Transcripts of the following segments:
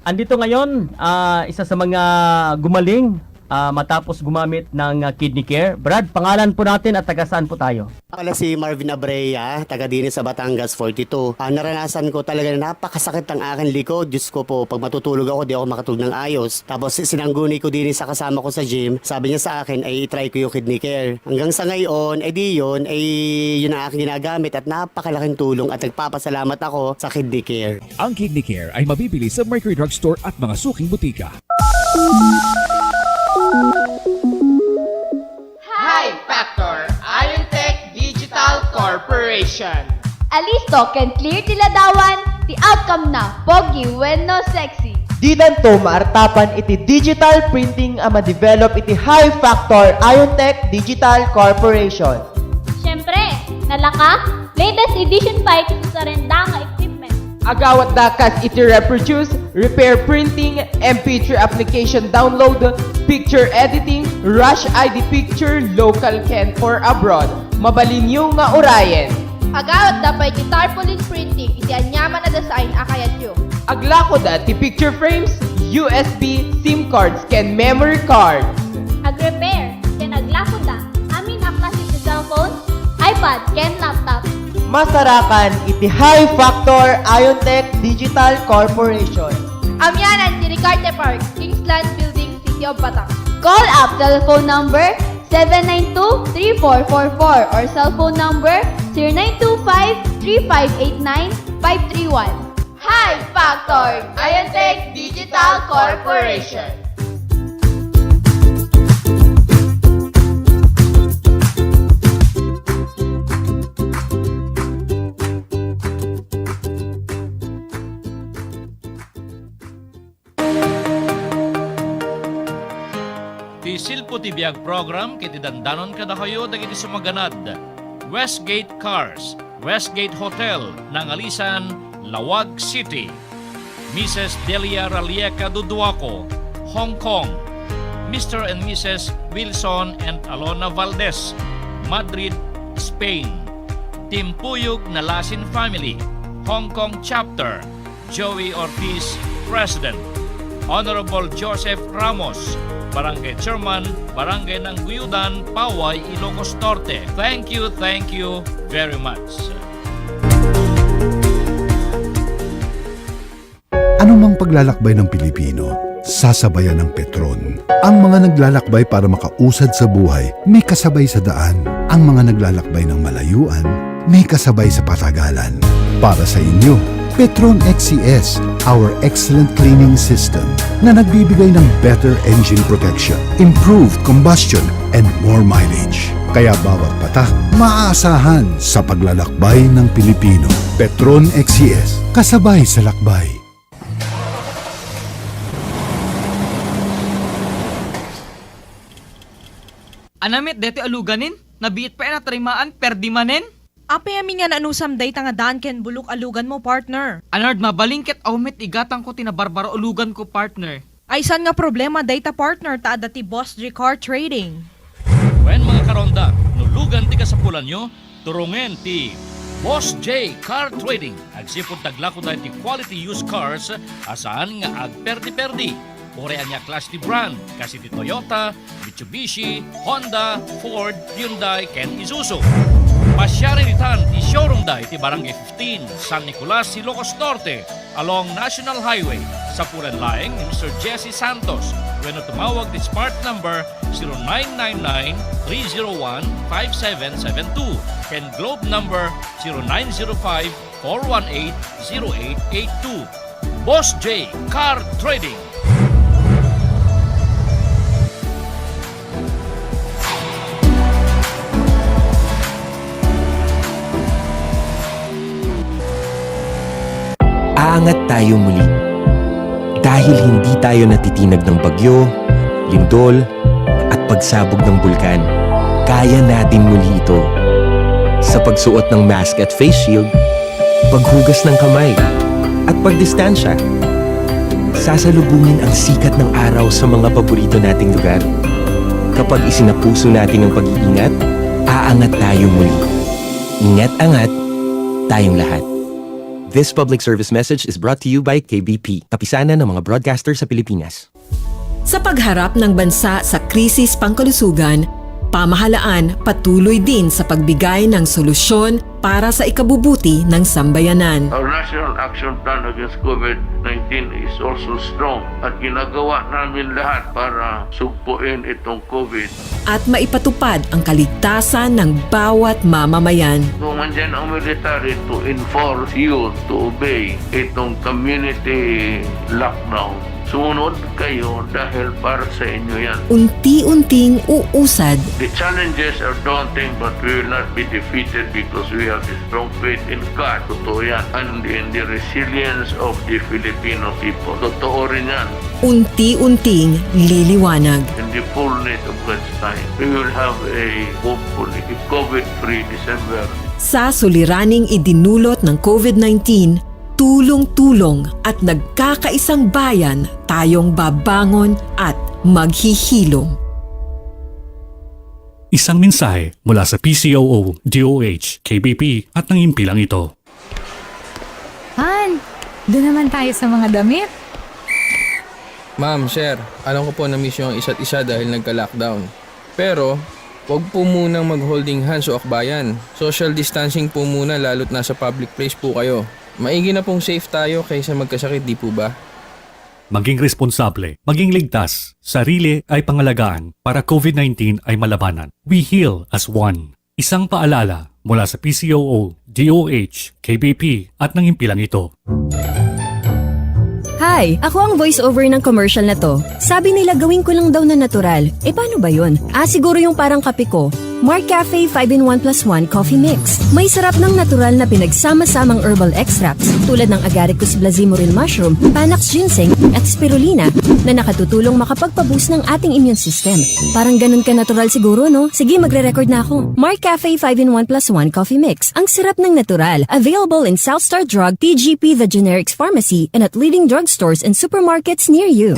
Andito ngayon, isa sa mga gumaling matapos gumamit ng kidney care. Brad, pangalan po natin at taga saan po tayo? Pala si Marvin Abrea, taga din sa Batangas 42. Naranasan ko talaga na napakasakit ang aking likod. Diyos ko po, pag matutulog ako, di ako makatulog ng ayos. Tapos sinangguni ko din sa kasama ko sa gym. Sabi niya sa akin ay i-try ko yung kidney care. Hanggang sa ngayon, yun ang aking ginagamit at napakalaking tulong at nagpapasalamat ako sa kidney care. Ang Kidney Care ay mabibili sa Mercury Drugstore at mga suking butika. High Factor Iontech Digital Corporation. Alisto can clear tiladawan, the outcome na pogi when no sexy. Di danto maartapan iti digital printing ama develop iti High Factor Iontech Digital Corporation. Siyempre, nalaka, latest edition pa ito sa renda nga equipment. Agawat dakas iti reproduce, repair printing, MP3 application download, picture editing, rush ID picture, local can for abroad. Mabalinyo nga orayen. Agawat dapat iti tarpaulin printing, iti anyaman na design akayat nyo. Aglako da ti picture frames, USB, SIM cards, can memory cards. Ag-repair, ken aglako da, amin aklas iti cellphone, iPad, ken laptop. Masarakan iti High Factor Iontech Digital Corporation. Amyanan ti Ricarte Park, Kingsland Building, City of Batangas. Call up telephone number 792-3444 or cellphone number 0925-3589-531. High Factor Iontech Digital Corporation. Ti Silpo ti biag program kiti dandanon kada kayo dagiti sumaganad. Westgate Cars, Westgate Hotel, Nangalisan, Lawag City. Mrs. Delia Ralieca Duduaco, Hong Kong. Mr. and Mrs. Wilson and Alona Valdez, Madrid, Spain. Timpuyog Nalasin Family, Hong Kong Chapter, Joey Ortiz, President. Honorable Joseph Ramos, Barangay Chairman, Barangay ng Guyudan, Paway, Ilocos Norte. Thank you very much. Anumang paglalakbay ng Pilipino, sasabayan ng Petron. Ang mga naglalakbay para makausad sa buhay, may kasabay sa daan. Ang mga naglalakbay ng malayuan, may kasabay sa patagalan. Para sa inyo, Petron XCS, our excellent cleaning system na nagbibigay ng better engine protection, improved combustion, and more mileage. Kaya bawat patak, maaasahan sa paglalakbay ng Pilipino. Petron XCS, kasabay sa lakbay. Anamit deti aluganin, nabiit pa na tarimaan, perdi manen. Ape amin nga nanusam day tanga daan ken bulok alugan mo, partner. Anard mabalingket awmet igatang ko tinabarbaro alugan ko, partner. Ay san nga problema day ta, partner, ta dati Boss J Car Trading. When mga karonda, nulugan ti kasapulan nyo, turungen ti Boss J Car Trading. Agsipod taglako tayo ti quality used cars, asaan nga agperdi-perdi. Orean niya class ti brand, kasi ti Toyota, Mitsubishi, Honda, Ford, Hyundai, ken Isuzu. Pasyarinitan ti showroom day ti Barangay 15, San Nicolas, Ilocos Norte, along National Highway, sa pulan laeng ni Mr. Jesse Santos. When tumawag ti smart number 0999-301-5772, ken globe number 0905-418-0882. Boss J Car Trading. Aangat tayo muli. Dahil hindi tayo natitinag ng bagyo, lindol, at pagsabog ng bulkan, kaya natin muli ito. Sa pagsuot ng mask at face shield, paghugas ng kamay, at pagdistansya. Sasalubungin ang sikat ng araw sa mga paborito nating lugar. Kapag isinapuso natin ang pag-iingat, aangat tayo muli. Ingat-angat, tayong lahat. This public service message is brought to you by KBP, kapisanan ng mga broadcaster sa Pilipinas. Sa pagharap ng bansa sa krisis pangkalusugan, pamahalaan patuloy din sa pagbigay ng solusyon para sa ikabubuti ng sambayanan. Our National Action Plan against COVID-19 is also strong at ginagawa namin lahat para sugpuin itong COVID. At maipatupad ang kaligtasan ng bawat mamamayan. Kung andyan ang military to enforce you to obey itong community lockdown, sumunod kayo dahil para sa inyo yan. Unti-unting uusad. The challenges are daunting but we will not be defeated because we have a strong faith in God. Totoo yan. And in the resilience of the Filipino people. Totoo rin yan. Unti-unting liliwanag. In the fullness of God's time, we will have a hopefully a COVID-free December. Sa suliraning idinulot ng COVID-19, tulong-tulong at nagkakaisang bayan tayong babangon at maghihilom. Isang mensahe mula sa PCOO, DOH, KBP at ng impilang ito. Han, doon naman tayo sa mga damit. Ma'am, sir, alam ko po na miss yung isa't isa dahil nagka-lockdown. Pero, wag po munang mag-holding hands o akbayan. Social distancing po muna lalo't nasa public place po kayo. Maigi na pong safe tayo kaysa magkasakit, di po ba? Maging responsable, maging ligtas, sarili ay pangalagaan para COVID-19 ay malabanan. We heal as one. Isang paalala mula sa PCOO, DOH, KBP at ng impilang ito. Hi, ako ang voice-over ng commercial na to. Sabi nila gawin ko lang daw na natural. Paano ba yun? Siguro yung parang kape ko. Mark Cafe 5-in-1+1 Coffee Mix. May sarap ng natural na pinagsama-samang herbal extracts tulad ng Agaricus blazimoril mushroom, Panax ginseng at spirulina na nakatutulong makapagpaboost ng ating immune system. Parang ganun ka natural siguro, no? Sige, magre-record na ako. Mark Cafe 5-in-1+1 Coffee Mix. Ang sarap ng natural. Available in Southstar Drug, TGP The Generics Pharmacy, and at leading drugstores and supermarkets near you.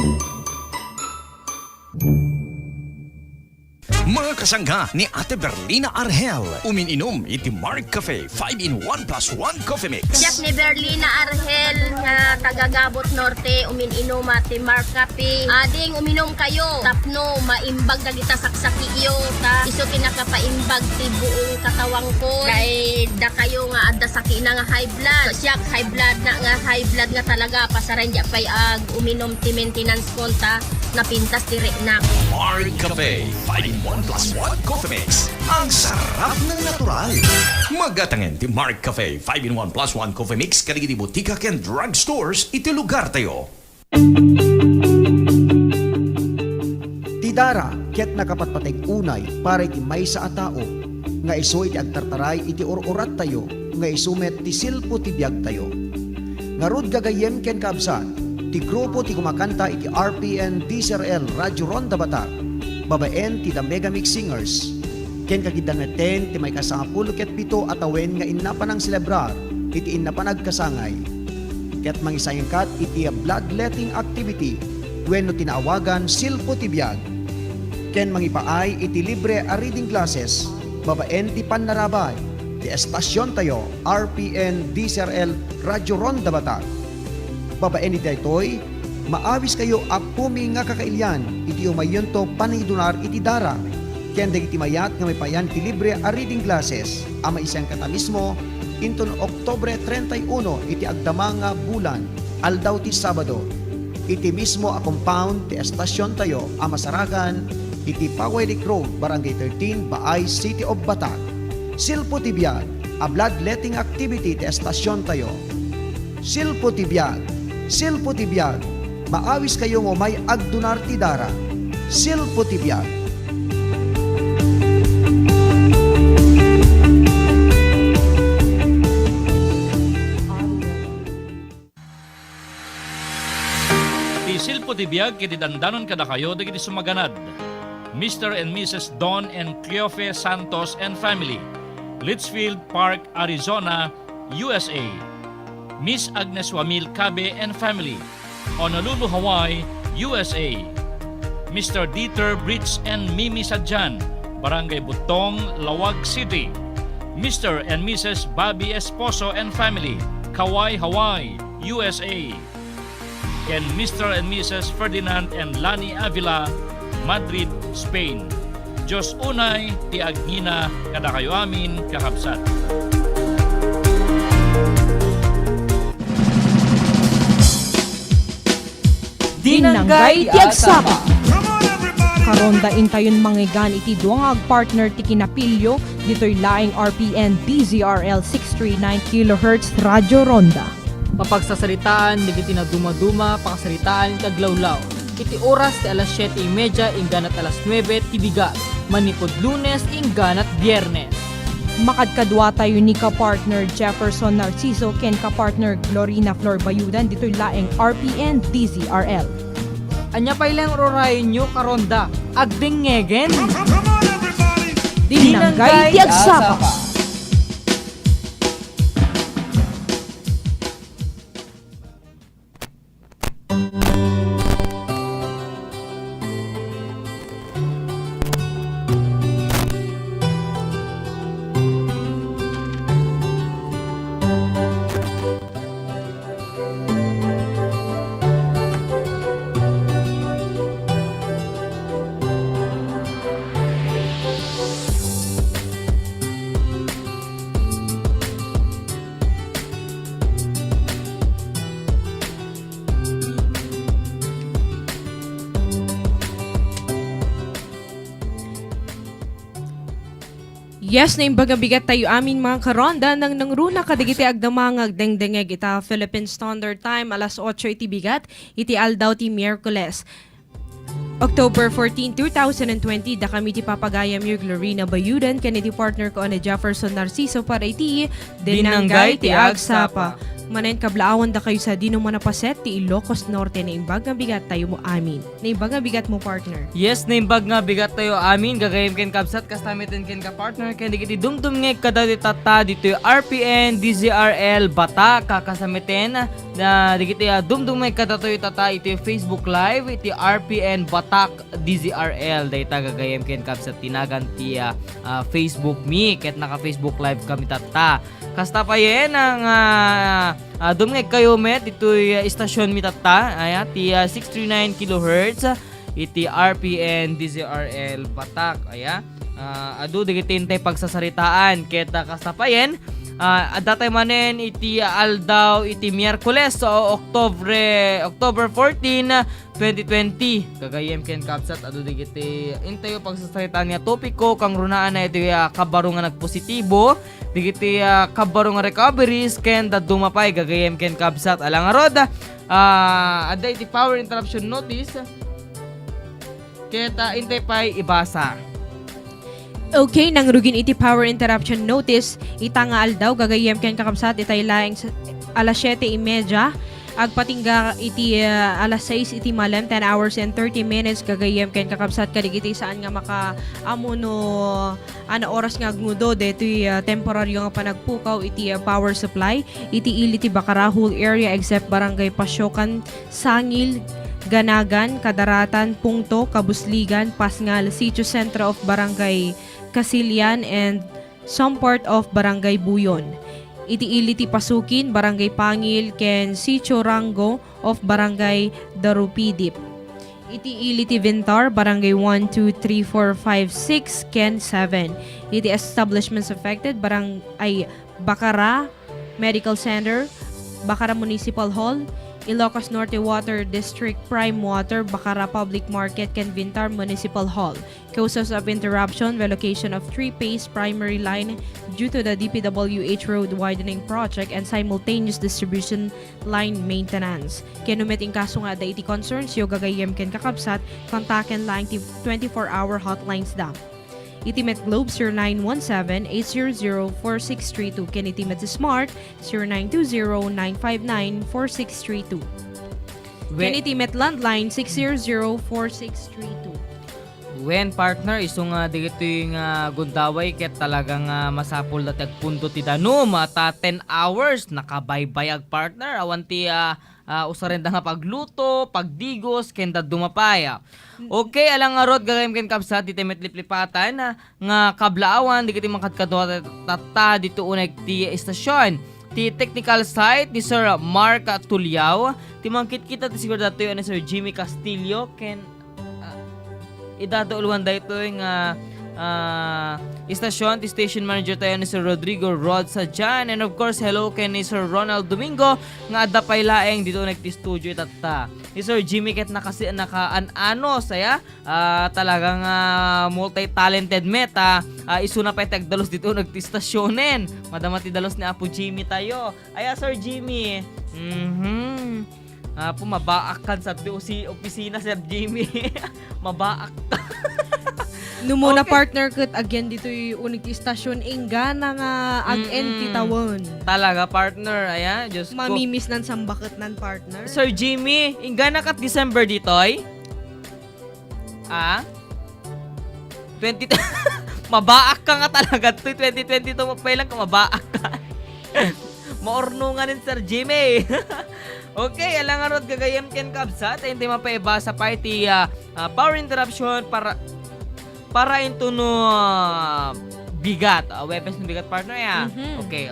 Mga kasangga ni Ate Berlina Argel, umininom iti Mark Cafe 5-in-1+1 Coffee Mix. Jack ni Berlina Argel nga taga-Gabot Norte, umininom ati Mark Cafe. Ading uminom kayo, tapno maimbag na kita saksaki iyo ta iso kinakapaimbag ti buong katawang ko. Kay da kayo nga adda saki na nga high blood. So, siya high blood nga talaga pasaran ja pay ag uminom ti maintenance konta na pintas ti na. Mark Cafe 5-in-1+1 Coffee Mix. Ang sarap ng natural. Magatangen ti Mark Cafe 5-in-1+1 Coffee Mix kaligid butika ken drugstores iti lugar tayo. Tidara ket nakapatpateg unay para iti maysa a tao nga isu iti agtartaray iti orat tayo nga isumet ti silpo ti biag tayo. Ngarud gagayem ken kaabsat ti grupo ti kumakanta iti RPN DSRL Radyo Ronda Batak, babaen ti The Megamix Singers, ken kagidaneten ti may kasangapulo ket pito atawen nga innapanang selebrar iti innapanag kasangay. Ket mangisayengkat iti bloodletting activity wenno tinaawagan silpo ti biag. Ken mangipaay iti libre a reading classes, babaen ti panarabay ti estasyon tayo RPN DSRL Radyo Ronda Batak. Babaen iti daytoy, maawis kayo apumi nga kakailyan, iti umayon to panidunar iti dara. Ken dagiti mayat nga may payan ti libre a reading classes, ama isang kata mismo, inton Oktobre 31 iti agdama nga bulan, aldaw ti Sabado. Iti mismo a compound ti estasyon tayo, ama Saragan, iti Pawelik Road, Barangay 13, Baay, City of Batak. Silpo ti biag, a bloodletting activity ti estasyon tayo. Silpo ti biag, silpo ti biag, maawis kayo ngo may agdunar ti dara. Silpo ti biag. Ti silpo ti biag kiti dandanon kada kayo dagiti sumaganad. Mr. and Mrs. Don and Cleofe Santos and family, Litchfield Park, Arizona, USA. Miss Agnes Wamil Cabe and family, Honolulu, Hawaii, USA. Mr. Dieter Brits and Mimi Sadjan, Barangay Butong, Lawag City. Mr. and Mrs. Bobby Esposo and family, Kauai, Hawaii, USA. Ken Mr. and Mrs. Ferdinand and Lani Avila, Madrid, Spain. Diyos unay, ti Agnina, kada kayo amin, kakabsat. Dinanggay ti agsapa. Karonda intayon manggigan iti duangag partner ti kinapilyo ditoy laing RPN DZRL 639 kHz Radyo Ronda. Mapagsasalitaan, digiti na dumaduma, pakasalitaan taglawlaw. Iti oras ti alas 7:30, ingganat alas 9 ti bigat. Manikod Lunes, ingganat Biyernes. Makadkadwa tayo ni ka-partner Jefferson Narciso ken ka-partner Glorina Flor Bayudan dito'y laing RPN DZRL. Anya pa ilang rorayon nyo karonda, agdengegen. Dinanggay ti agsapa. Yes, na imbaga bigat tayo amin mga karonda nang nangruna kadigiti agdamang agdengdengeg ita Philippine Standard Time alas 8 iti bigat iti aldaw ti Miyerkules. October 14, 2020, da kami ti papagayam yung Glorina Bayudan kaniti partner ko na Jefferson Narciso para iti Dinanggay ti agsapa. Manen kablaawan da kayo sa Dino Manapaset ti Ilocos Norte na imbag nga bigat tayo mo amin. Na imbag nga bigat mo partner. Yes, na imbag nga bigat tayo amin. Gagayim ken kabsat kastamitin ken ka partner ken digiti dumdum ngeg kada tata dito RPN DZRL bata kakasamitin na digiti dumdum ngeg kada tayo tata ito Facebook Live iti RPN Batak DZRL dayta gagayim ken kabsat tinagan ti Facebook me ket naka Facebook Live kami tata. Kasta pa yan ang dumngeg kayo met ito'y istasyon mitata ti 639 kHz iti RPN DZRL Batak adu digitin tay pagsasaritaan keta kasta pa yan adatay manen iti aldaw iti Miyerkules so October 14 2020 kagayem ken kapsat adu digiti intayo pagsasalitaan nga topiko kang runaan na iti kabaro nga nagpositibo digiti kabaro nga recoveries ken dadumapay gagayem ken kapsat alang arod adda iti power interruption notice keta intay pay ibasa. Okay, nang rugin iti power interruption notice, ita nga aldaw gagayem ken kakabsat itay laing alas 7:30 agpatingga iti alas 6 iti malam 10 hours and 30 minutes gagayem ken kakabsat kadigiti saan nga makaamo no oras nga agnudo detoy temporaryo nga panagpukaw iti power supply iti ili ti Bacarahul area except barangay Pasyokan, Sangil, Ganagan, Kadaratan, Pungto, Kabusligan, Pasngal, Sitio Centro of Barangay Kasilian and some part of Barangay Buyon. Iti ili ti Pasukin, Barangay Pangil, ken Sitio Rango of Barangay Darupidip. Iti ili ti Vintar, Barangay 1, 2, 3, 4, 5, 6, ken 7. Iti establishments affected, Barangay Bacara Medical Center, Bacara Municipal Hall, Ilocos Norte Water District Prime Water, Bacara Public Market, ken Vintar Municipal Hall. Causes of interruption, relocation of 3-phase primary line due to the DPWH road widening project and simultaneous distribution line maintenance. Kinumiting kaso nga da iti concerns yo gagayem ken kakabsat, kontaken lang ti 24-hour hotlines da. Itimet Globe 0917-800-4632. Ken itimet Smart 0920-959-4632. Ken itimet Landline 600-4632. When partner isong digito yung gundaway ket talagang masapol na tagpunto ti danum ta 10 hours nakabaybayag partner awan ti usarenda nga pagluto, pagdigos, kenda dumapaya. Okay, alang nga rod gagayem ken kapsat ti temet liplipatan nga kablaawan di kiti makadkadwa tata dito uneg ti istasyon. ti technical site ni Sir Mark Tulyao. Timangkit kita ti siguro dato yun ni Sir Jimmy Castillo. Ken idadauluan dito yung istasyon, ti station manager tayo ni Sir Rodrigo Rod Sadjan. And of course, hello kay ni Sir Ronald Domingo nga adapay laeng dito nagti studio itata. Ni Sir Jimmy ket naka-ano saya talagang multi-talented meta. Isuna pa tagdalos dito nagti stasyonen. Madama ti dalos ni Apo Jimmy tayo. Aya Sir Jimmy. Pumabaak kan sa opisina Sir Jimmy. Mabaak ka. Numuna partner ket agyan dito yung unig istasyon ingga na nga ag-enti tawon. Talaga partner, ayan, Diyos ko. Mamimiss nan sambaket nan partner. Sir Jimmy, ingga na kat December ditoy? 20 mabaak ka nga talaga. 2022 mo pa lang ka mabaak ka. Maornungan ni Sir Jimmy. Okay, alang arod gagayam ken kabsat. Hindi mapaibasa pa iti power interruption para into no bigat. Weapons no bigat partner ya. Okay.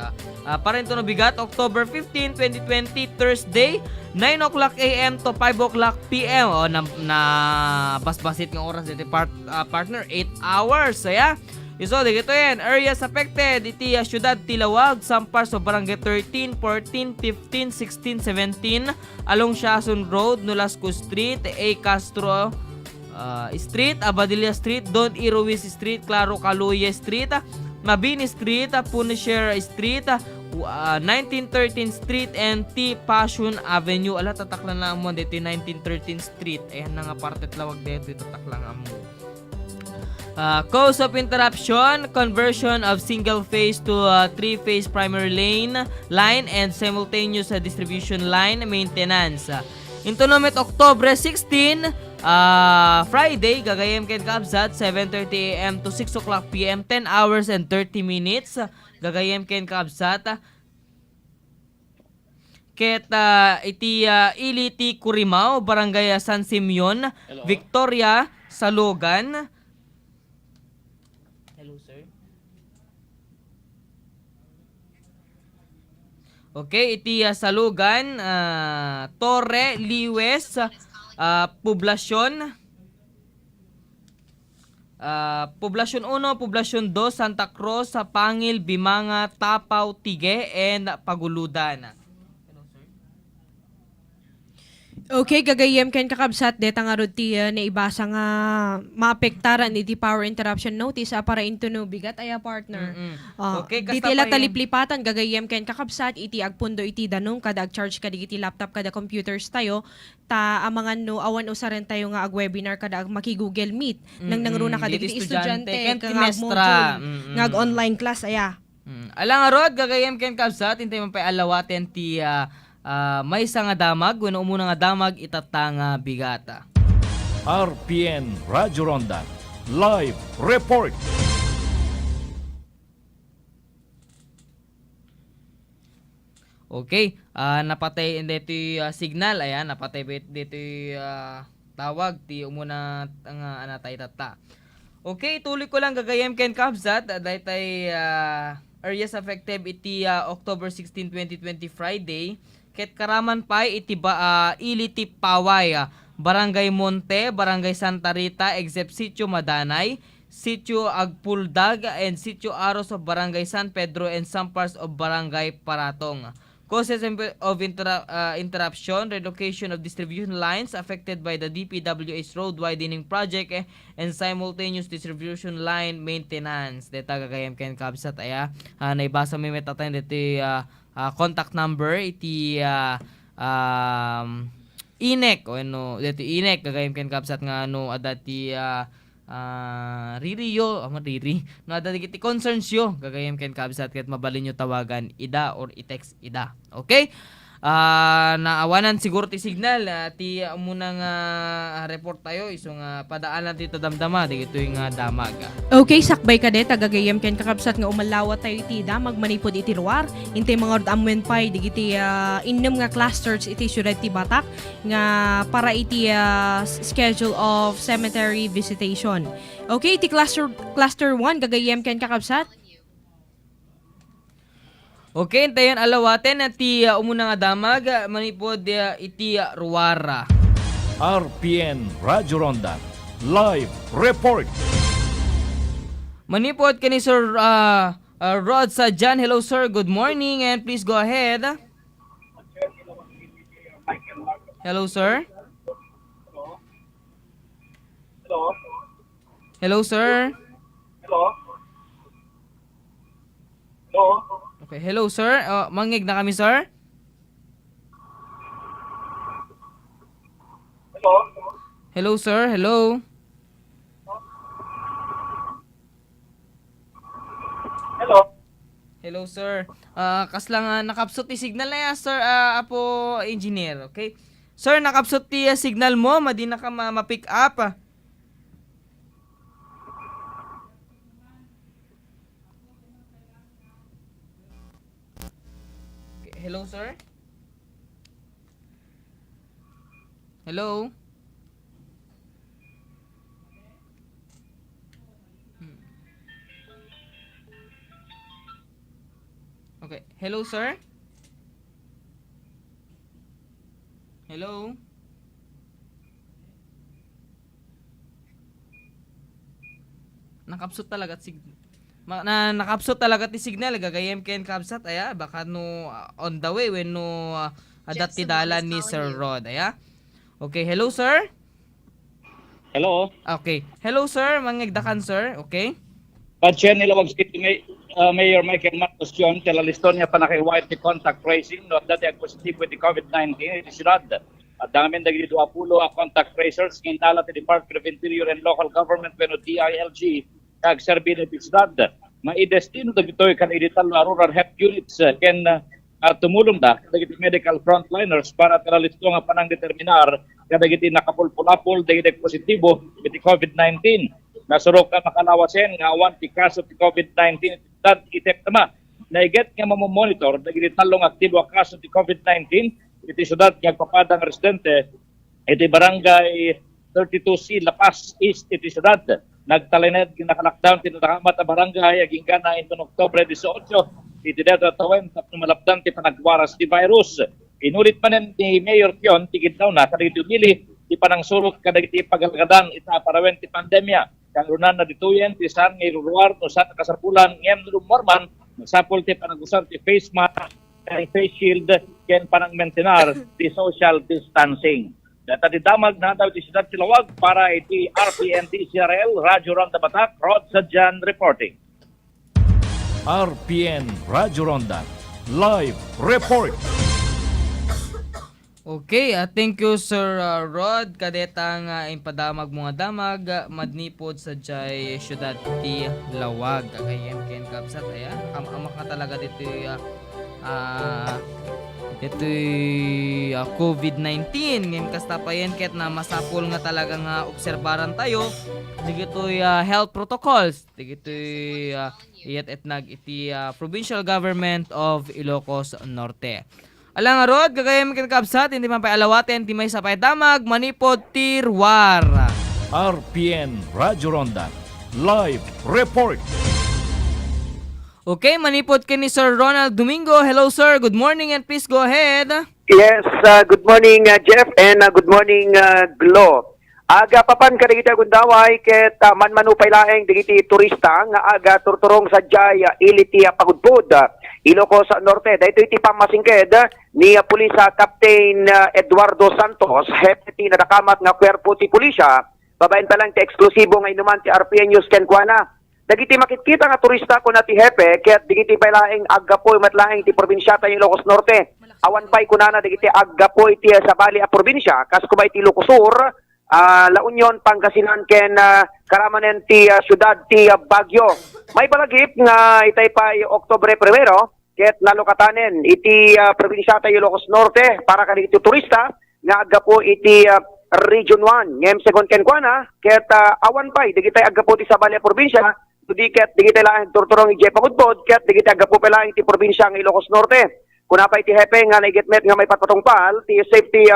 Para into no bigat October 15, 2020 Thursday 9 o'clock AM to 5 o'clock PM. Na basbasit ng oras dito partner 8 hours. Ya. So, dito yan. Areas affected. Iti syudad Tilawag, Sampar, so barangay 13, 14, 15, 16, 17. Along Shason Road, Nolasco Street, A. Castro Street, Abadilla Street, Don Iruiz Street, Claro Caluye Street, Mabini Street, Punisher Street, 1913 Street, and T. Passion Avenue. Ala, tataklan lang mo dito 1913 Street. Ayan na nga parte tawag dito, tataklan lang mo. Cause of interruption, conversion of single phase to three-phase primary line and simultaneous distribution line maintenance. Intonomit October 16, Friday, gagayem ken kabsat 7:30 AM to 6 o'clock PM, 10 hours and 30 minutes. Gagayem ken kabsat ket iti Iliti Curimao, Barangay San Simeon, Victoria, Salogan. Okay, iti Salugan, Torre, Liwes, Poblasyon, Poblasyon 1, Poblasyon 2, Santa Cruz, Pangil, Bimanga, Tapaw, Tige, and Paguludan. Okay, gagayem ken kakabsat deta nga rod ti naibasa nga maapektaran iti power interruption notice para into no bigat aya partner. Okay, di tila taliplipatan gagayem ken kakabsat iti agpundo iti danong kada ag-charge kada iti laptop kada computers tayo ta amangan no awan usaren tayo nga ag-webinar kada ag maki-Google Meet nang nangruna kada iti estudyante ken module nga online class aya. Alang rod gagayem ken kakabsat intay man pa alawaten ti may isa nga damag, wano umuna nga damag itatanga bigata. RPN Radyo Ronda Live Report. Okay, napatay dito signal, ayan, napatay dito tawag, ti umuna nga anatay tata. Okay, tuloy ko lang gagayem ken kabsat, daytay areas affected iti October 16, 2020 Friday. Ket karaman pay iti Iliti Paway, Barangay Monte, Barangay Santa Rita, except Sitio Madanay, Sitio Agpuldag, and Sitio Aros of Barangay San Pedro, and some parts of Barangay Paratong. Causes of interruption, relocation of distribution lines affected by the DPWH road widening project and simultaneous distribution line maintenance. Deta gagayem ken kabsat aya naibasa mi metatayn dito contact number iti INEC o ano dito INEC gagayem ken kabsat nga ano adati ririyo riri no adati iti concerns yo gagayem ken kabsat ket mabalin nyo tawagan ida or i-text ida. Okay, naawanan siguro ti signal ti muna nga report tayo isong padaanan dito damdama dito yung damag. Okay, sakbay ka de tagagayem ken kakabsat nga umalawa tayo iti damag manipod iti luar intay mga amwen pay digiti innem nga clusters iti syudad ti Batak nga para iti schedule of cemetery visitation. Okay, iti cluster 1 gagayem ken kakabsat. Okay, tayon alawaten at umuna nga damag manipod iti ruwara. RPN Radyo Ronda Live Report. Manipod ka ni Sir Rod sa Jan. Hello sir, good morning and please go ahead. Hello sir. Hello sir. Okay, hello sir. Mangig na kami sir. Hello sir, hello. Hello sir. Kaslang nakapsot ti signal na ya sir, apo engineer, okay? Sir, nakapsot ti signal mo, madi na ka ma-pick up. Okay, hello sir. Hello. Okay. Hello, sir? Hello? Nakapsot talaga at nakapsot talaga ti signal gagayem ken kapsat aya baka no on the way when no adat ti dalan ni Sir Rod aya. Okay, hello sir? Hello. Okay. Hello sir, mangigdakan sir, okay? Padsyan nila wag Mayor Michael Marcos John, tela liston niya pa naki-white ni contact tracing, no, dati ang positibo di COVID-19, iti siyudad. At damin dagiti 20 a contact tracers, kinala ti Department of Interior and Local Government, pero DILG, kag serbi na iti siyudad. Maidestino dagitoy kan edital na rural health units, ken tumulong da, dagiti medical frontliners, para tela liston nga panang determinar, kadagiti nakapulpulapol, dagiti positibo, iti COVID-19. Nasurok ka makalawasin nga awan ti kaso ti COVID-19 tad itek tama. Naiget nga mamomonitor dagiti talong aktibo a kaso ti COVID-19 iti syudad nga papadang residente iti barangay 32C Lapas East iti syudad. Nagtalined naka-lockdown ti nakamat a barangay aging kana intong Oktubre 18 iti data tawen tapno malapdan ti panagwaras ti virus. Inulit pa nin ni Mayor Pion ti gidlaw na kadagiti umili ti panangsurok kadagiti pagalagadan ita parawen ti pandemya. Kang runan na dituyen, ti saan ngay ruruar, no saan kasapulan, ngayon lumorman, nagsapol ti panag-usar ti face mask, face shield, ken panang maintenar, ti social distancing. Data di damag na daw ti siyudad Silawag para iti RPN DCRL, Radyo Ronda Batak, Rod Sadjan reporting. RPN Radyo Ronda Live Report. Okay, thank you Sir Rod kadetang impadamag mga damag madnipod sa jay syudad ti Lawag kagayem ken kapsat aya amak na talaga dito COVID-19 ngem kasta pa yan ket na masapol nga talaga nga obserbaran tayo digitoy health protocols digitoy iyat etnag iti provincial government of Ilocos Norte. Alang Rod, gagayam ken kapsat, hindi man paalawaten, ti may sapay damag, manipod tirwar. RPN Radyo Ronda Live Report. Okay, manipod ken ni Sir Ronald Domingo. Hello sir, good morning and please go ahead. Yes, good morning Jeff and good morning Glo. Aga papan kadagiti agundaway ket manmanupay laeng digiti turista nga aga turturong sadyay iliti pagudpud Ilocos Norte. Dahito iti pamasingked ni Pulis Captain Eduardo Santos, hepe ti nadakamat nga kwerpo ti pulisya, babaen pa lang ti eksklusibo nga inuman ti RPN News ken kuana. Dagiti makitkita nga turista ko na ti hepe, ket digiti pailaeng aggapoy matlaeng ti probinsya ta Ilocos Norte. Awan pa'y kunana digiti aggapoy ti sa bali a probinsya, kas kumay ti Ilocosur, La Union, Pangasinan ken karamanen ti syudad ti Baguio. May palagip nga itay pa Oktubre 1 ket nalukatanen iti probinsya ta Ilocos Norte para kadagiti turista nga aggapo iti Region 1 ngem second ken kuana ket awan pay digitay aggapo ti sa bali a probinsya diket digitay laeng turturong ije pagudpod ket digitay aggapo pa laeng ti probinsya ng Ilocos Norte. Kung napay ti hepe nga naigitmet nga may patpatungpal, ti safety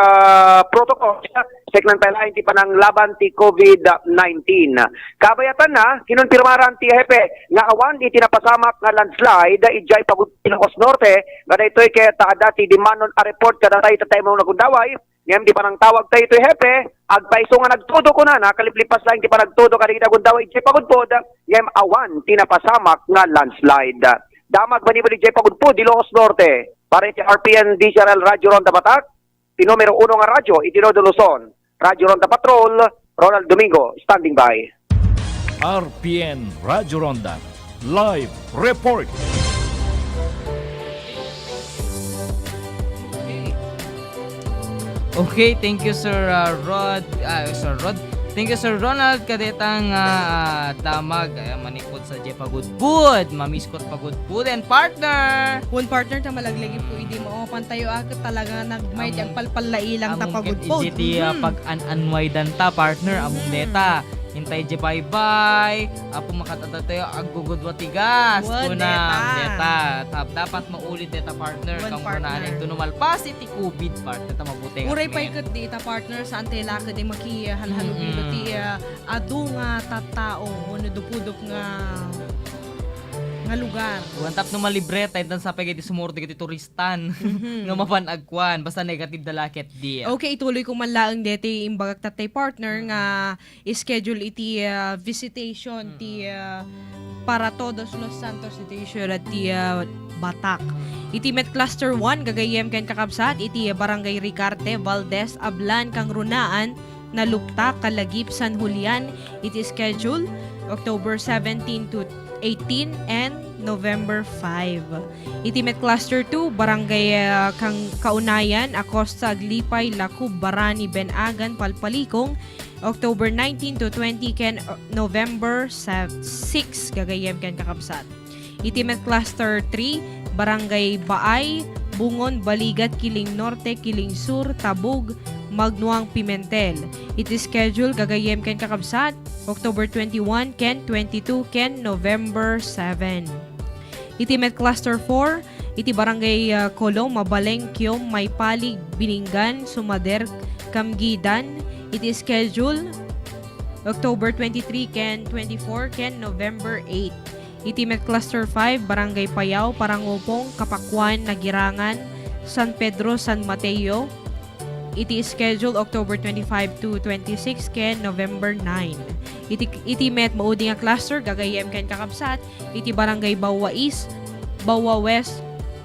protocol, seknan pa lain ti panang laban ti COVID-19. Kabayatan na, kinunpirmaran ti hepe nga awan iti napasamak nga landslide, ijay pagod Ilocos Norte, nga daytoy kay taada ti dimanon a report kada tayo tatay mo nagundaway, ngem di panang tawag tayo ito hepe, agpaiso nga nagtudo ko na, nakaliplipas lang di pa nagtudo kada kita gundaway, ijay pagod ngem awan ti napasamak nga landslide. Damag ba ni Jay Pagudpo, Ilocos Norte, para iti RPN DCRL Radyo Ronda Batak, ti numero 1 nga radyo, Itinodo Luzon, Radyo Ronda Patrol, Ronald Domingo, standing by. RPN Radyo Ronda Live Report. Okay, thank you Sir Rod. Sir Rod. Thank you Sir Ronald kadetang damag manipod sa Jeff Pagudpud, mamiskot Pagudpud and partner. One partner ta malaglagi po hindi mo pantayo ako talaga nagmay ang palpalailang ta Pagudpud. Iti pag anwaydan ta partner among deta. Hintay je bye-bye. Apo makatata tayo agugudwa tigas. Deta. Dapat maulit deta partner. Kung kunaan ito numalpas iti COVID partner ta mabuti. Uray pa ikot dita partner sa antela ka di makihalhalubilo ti adu nga tattao uno dupudok nga lugar. Wantap no malibre tayo sa pagiti sumurti kiti turistan nga mapanagkuan basta negative dalakit di. Okay, ituloy ko man laang deti imbagak tatay partner nga schedule iti visitation ti para todos los santos iti at ti Batak. Iti Met Cluster 1 gagayem ken kakabsat iti Barangay Ricarte, Valdez, Ablan kang runaan na Luptak, Kalagip, San Julian. Iti schedule October 17 to 18 and November 5. Iti Met Cluster 2, Barangay kang Kaunayan, Acosta, Aglipay, Lacub, Barani, Benagan, Palpalikong, October 19 to 20 ken November 6 gagayem ken kakabsat. Iti Met Cluster 3, Barangay Baay, Bungon, Baligat, Kiling Norte, Kiling Sur, Tabug, Magnuang, Pimentel. Iti schedule gagayem ken kakabsat October 21 ken 22 ken November 7. Iti Met Cluster 4, iti Barangay Colong, Mabaleng, Kiom, Maypalig, Biningan, Sumader, Kamgidan. Iti schedule October 23 ken 24 ken November 8. Iti Met Cluster 5, Barangay Payao, Parangopong, Kapakwan, Nagirangan, San Pedro, San Mateo. Iti schedule October 25 to 26 ken November 9. Iti Met maudi nga cluster gagayem ken kakabsat iti Barangay Bawa East, Bawa West,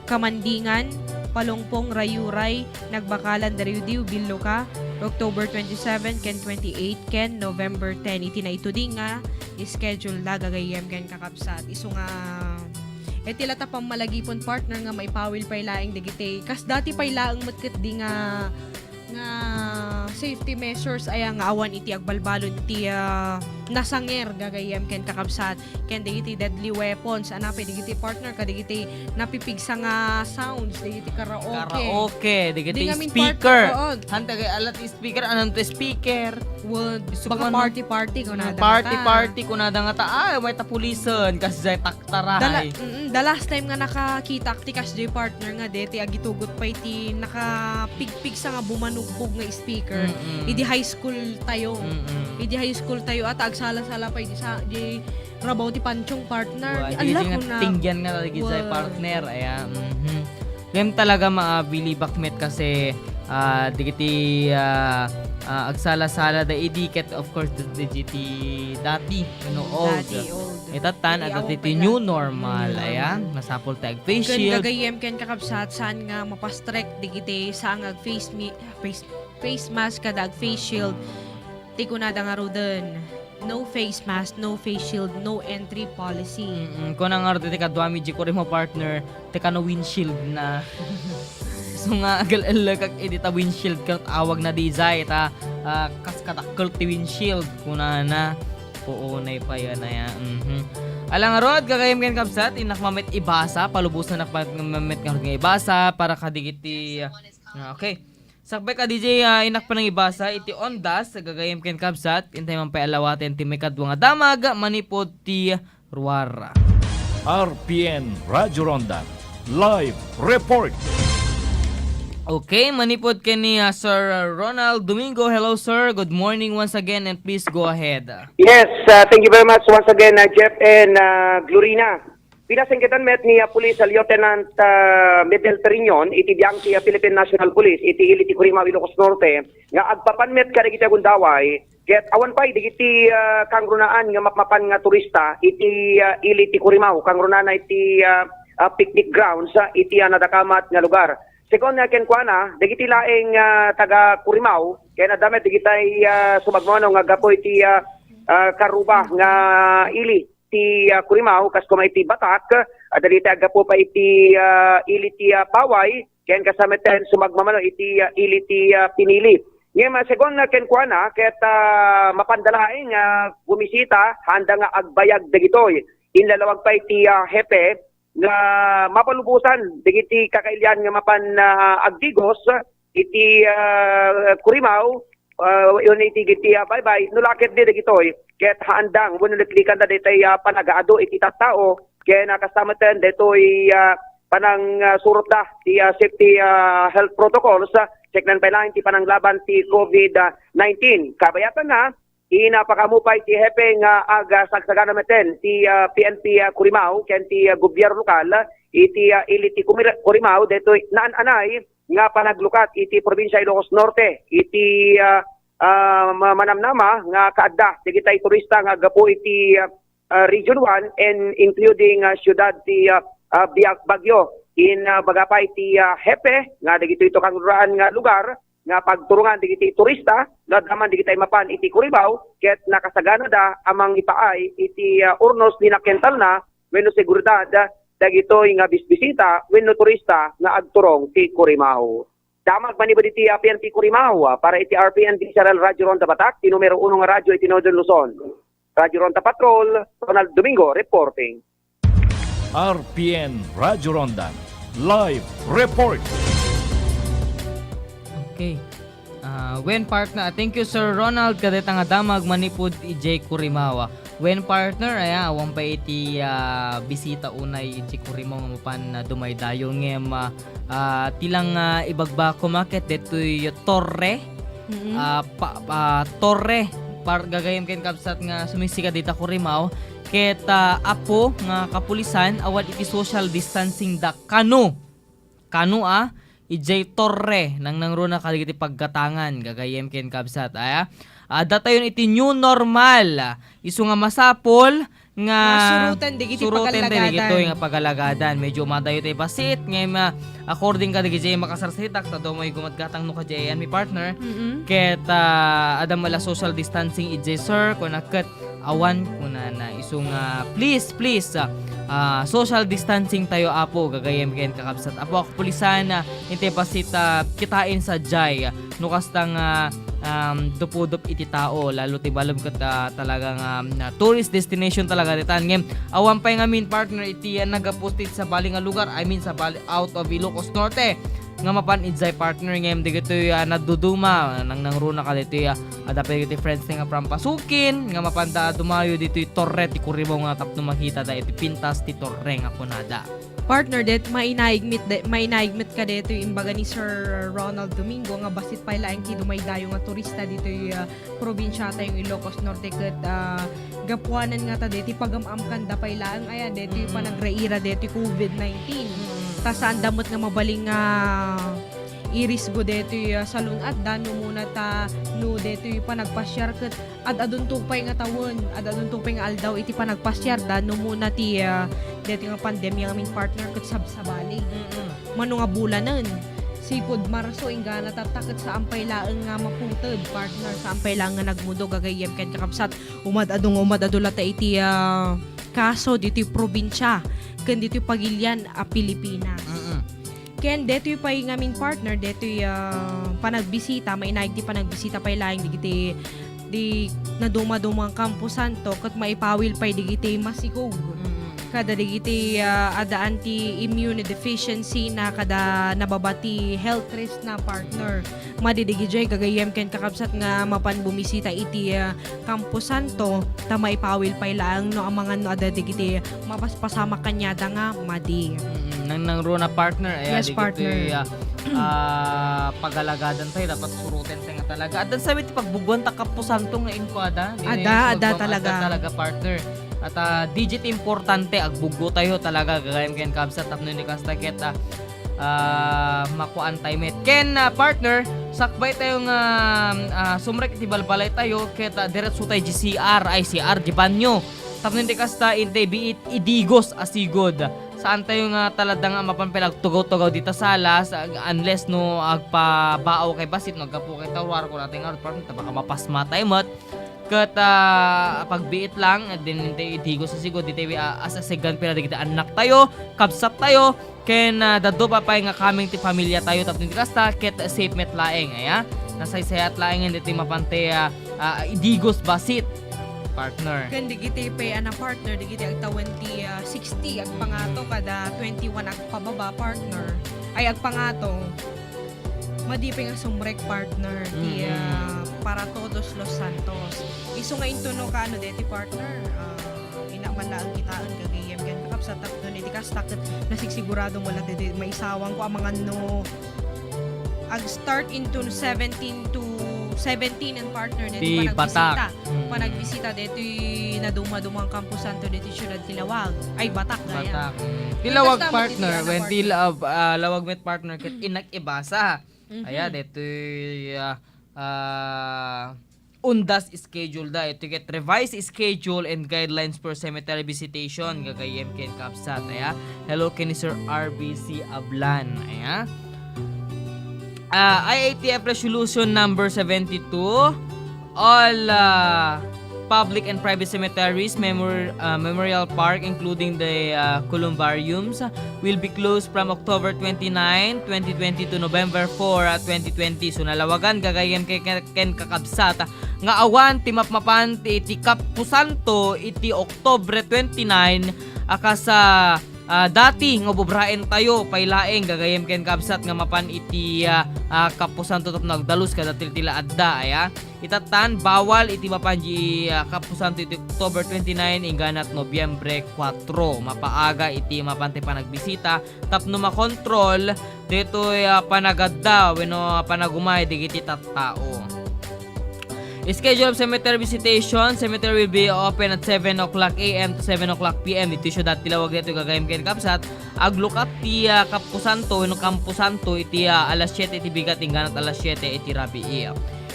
Kamandingan, Palongpong, Rayuray, Nagbakalan, Dariudiw, Biloka, October 27 ken 28 ken November 10. Iti na ito din nga schedule la gagayem ken kakabsat. Isu nga tila ta pamalagipon partner nga maipawil pay laing digite. Kas dati pay laang matket di nga safety measures ay nga awan iti agbalbalon iti nasanger gagayem ken kakabsat ken digiti deadly weapons anapi digiti partner kadigiti napipigsa nga sounds digiti karaoke digiti speaker hanta alat speaker anong to speaker baka party kunada party kunada nga ta may tapulisan kasi jay taktaray the last time nga nakakita ti kasjay partner nga deti agitugot pa iti nakapigpig sa nga bumanugbog nga speaker idi high school tayo at agsala-sala pa idi sa di rabaw ti panchong partner ala ko na tingyan nga lagi sa partner Game talaga maabili bakmet kasi digiti agsala-sala da idiket of course digiti dati old itatan at digiti new normal ayan masapol tag face shield gagayem ken kakabsat saan nga mapastrek digiti saan ag face mask kada ag face shield ti kunada nga ruden no face mask, no face shield, no entry policy. Kung ang arte ti kadwami di ko rin mo partner, ti ka no windshield na. So nga agal-alagak edita windshield ka awag na design ta kaskatakkel ti windshield kuna na puunay pa yan na yan. Alang rod gagayem ken kapsat inak mamet ibasa palubos na nakmamet nga ibasa para kadigiti okay. Sakbay ka DJ inak pa ng ibasa iti ondas gagayem ken kapsat intay man paalawaten ti may kadwa nga damag manipod ti ruara. RPN Radyo Ronda Live Report. Okay, manipod ka ni Sir Ronald Domingo. Hello sir, good morning once again and please go ahead. Yes, thank you very much once again, Jeff and Glorina. Pinasingkitan met ni Police Lieutenant Miguel Periñon, iti biyang ti Philippine National Police, iti Iliti Curimaw, Ilocos Norte, nga agpapanmet ka kita gundaway, ket awan pa'y digiti kangrunaan nga mapmapan nga turista, iti Iliti Curimaw, kangrunaan iti picnic grounds, iti nadakamat nga lugar. Second ken kuana, digiti laeng taga Curimaw, kaya nadamet digitay sumagmano nga gapoy ti karuba nga ili ti Curimaw kas kuma iti Batak, dalita gapo pa iti ili ti Paway, ken kasameten sumagmano iti ili ti Pinili. Ngayon second ken kuana, ket mapandalaing bumisita handa nga agbayag dagitoy. Inlalawag pa iti hepe nga mapalubusan digiti kakailyan nga mapan agdigos iti Curimaw yun iti giti bye-bye nulakit di dagitoy ket haandang wenno liklikan da ditay panagaado iti tattao ken nakasamaten detoy panang surot da ti safety health protocols checknan pa lang ti pananglaban ti COVID-19 kabayatan na inapakamupay ti hepe nga aga sagsagana meten ti PNP Curimaw ken ti gobyerno lokal iti Iliti Curimaw detoy naan-anay nga panaglukat iti probinsya Ilocos Norte iti manamnama nga kaadda digitay turista nga gapo iti Region 1 and including siyudad ti Baguio in bagapay ti hepe nga digito ito kangruraan nga lugar nga pagturungan digiti turista nadaman digitay mapan iti Curimaw ket nakasagana da amang ipaay iti urnos ni nakental na wenno seguridad dagitoy nga bisbisita wenno turista nga agturong ti Curimaw. Damag manibad iti PNP Curimaw para iti RPN DCRL Radyo Ronda Batak ti numero 1 nga radyo iti Northern Luzon. Radyo Ronda Patrol, Ronald Domingo reporting. RPN Radyo Ronda Live Report. Okay. When partner, thank you Sir Ronald kadeta nga damag manipud ijay Curimaw. When partner ay awang pa iti bisita unay ijay Curimaw nga mapan dumaydayo ngem tilang ibagba ko market detoy torre. Torre par gagayem ken kapsat nga sumisika dita Curimaw ket apo nga kapulisan awat iti social distancing da kanu ijay Torre nang nangruna kaligiti pagkatangan gagayem ken kabsat datayon iti new normal isu nga masapol nga surutan digiti nga pagalagadan medyo madayo tay basit nga according ka digiti makasarsitak ta do may gumatgatang no kajayan mi partner ket adam mala social distancing ijay sir kun aket awan kuna na isu nga please social distancing tayo apo gagayem ken kakabsat apo ako pulisan inte pasit kitain sa jay nukas tang dupudup iti tao lalo ti balom ket talagang tourist destination talaga ditan ngem awan pay nga min partner iti nagapostit sa bali nga lugar sa bali out of Ilocos Norte nga mapan idzay partner ngem digitoy naduduma nang nangruna ka dito dapat iti friends nga from Pasukin nga mapanda dumayo dito Torre ti Curimaw nga tapno makita da iti pintas ti Torre nga punada. Partner det mainaigmit ka dito yung imbaga ni Sir Ronald Domingo nga basit pa ilaeng ti dumaydayo nga turista dito yung probinsya ta yung Ilocos Norte ket gapuanan nga ta dito pagamam kanda pa ilaang aya dito yung panagreira dito COVID-19 ta saan damot nga mabaling iris go deto salon at dano muna ta no deto panagpasyar ket adun tupay nga tawon adun tupay nga aldaw iti panagpasyar dano muna ti deto nga pandemya nga aming partner ket sabsabali mano nga bulanen sipod Marso ingana tataket sa ampay laeng nga maputed partner sa ampay laeng nga nagmudo gagayem ken kakabsat umadadula ta iti kaso dito probinsya ken dito pagilyan Pilipinas. Ken deto yung pay ngaming partner deto yung panagbisita mainaig ti panagbisita pay laing digiti di naduma-dumang kampusan to ket maipawil pay digiti masikog kada digiti adaan ti immune deficiency na kada nababati health risk na partner madidigijay gagayem ken kakabsat nga mapan bumisita iti kampusan to ta maipawil pay laang no ang mga no ada digiti mapaspasama kanyada nga madi Nang runa partner. Yes, partner. Pagalagadan tayo, dapat surutin tayo nga talaga. At sabi ti pagbubuan ta kapusan to nga inkwada. Ada talaga. Ada talaga partner. At digit importante, agbugo tayo talaga. Gagayam ken kabsat tapno ni Kastaket makuan tayo met. Ken partner, sakbay tayo nga sumrek iti balbalay tayo ket diretso tayo GCR ay CR di banyo. Tapno ni kasta inte biit idigos asigod. Saan tayo nga talada nga mapanpelag tugaw-tugaw dito sa alas unless no agpabao kay basit no agkapo kay tawar ko natin nga partner baka mapasma tayo mat. Kat pagbiit lang din itigo sa sigod dito asasigan pila digita anak tayo kabsat tayo ken daddo pa nga kaming ti pamilya tayo tapos hindi kasta ket safe met laeng aya nasaysayat laeng hindi mapante idigos basit partner Ken digiti pay ana partner digiti ag 60 ag pangato kada 21 ag pababa partner ay ag pangato madiping ang sumrek partner ti para todos Los Santos. Iso nga intuno ka ano deti partner. Ina man lang kitaan kagayem ken kakapsat tapno ni kastak nasigsigurado mo lang deti maisawang ko ang mga no ag start into 17 and partner deti panagbisita. Panagbisita deti na dumang Campo Santo deti Ciudad Tilawag. Ay Batak gaya. Tilawag partner when lawag met partner ket inak-ibasa. Aya dito undas schedule da ito get revised schedule and guidelines for cemetery visitation gagayem ken kapsat aya hello ken Sir RBC Ablan aya IATF resolution number 72 all public and private cemeteries, memorial park including the columbariums will be closed from October 29, 2020 to November 4, 2020. So nalawagan gagayem ken kakabsat nga awan ti mapmapan iti Kapusanto iti October 29 akasa dati nga bubraen tayo pailaeng gagayem ken kabsat nga mapan iti Kapusanto tap nagdalus kada tila adda aya itatan bawal iti mapanji Kapusanto iti October 29 inganat Nobyembre 4 mapaaga iti mapante panagbisita tapno makontrol dito panagadda wenno panagumay digiti tattao. Schedule of cemetery visitation. Cemetery will be open at 7 o'clock a.m. to 7 o'clock p.m. Ito siya dati Tilawag dito gagayem ken kapsat. Aglukat ti Kapusanto, no Kampusanto iti alas 7 iti bigat inganat alas 7 iti rabi.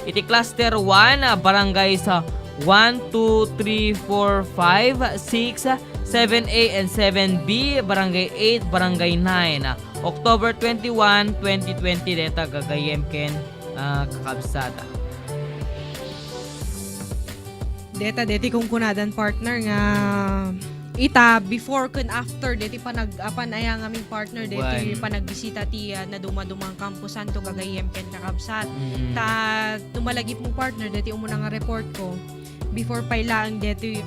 Iti cluster 1 barangay sa 1, 2, 3, 4, 5, 6, 7A and 7B, barangay 8, barangay 9. October 21, 2020 deta gagayem ken kakabsata. Deti kung kunadan partner nga ita before kun after deti panag-apan aya nga aming partner deti panagbisita ti na dumang Campo Santo gagayem ken kakabsat ta tumalagip mo partner deti umuna nga report ko before pailaang deti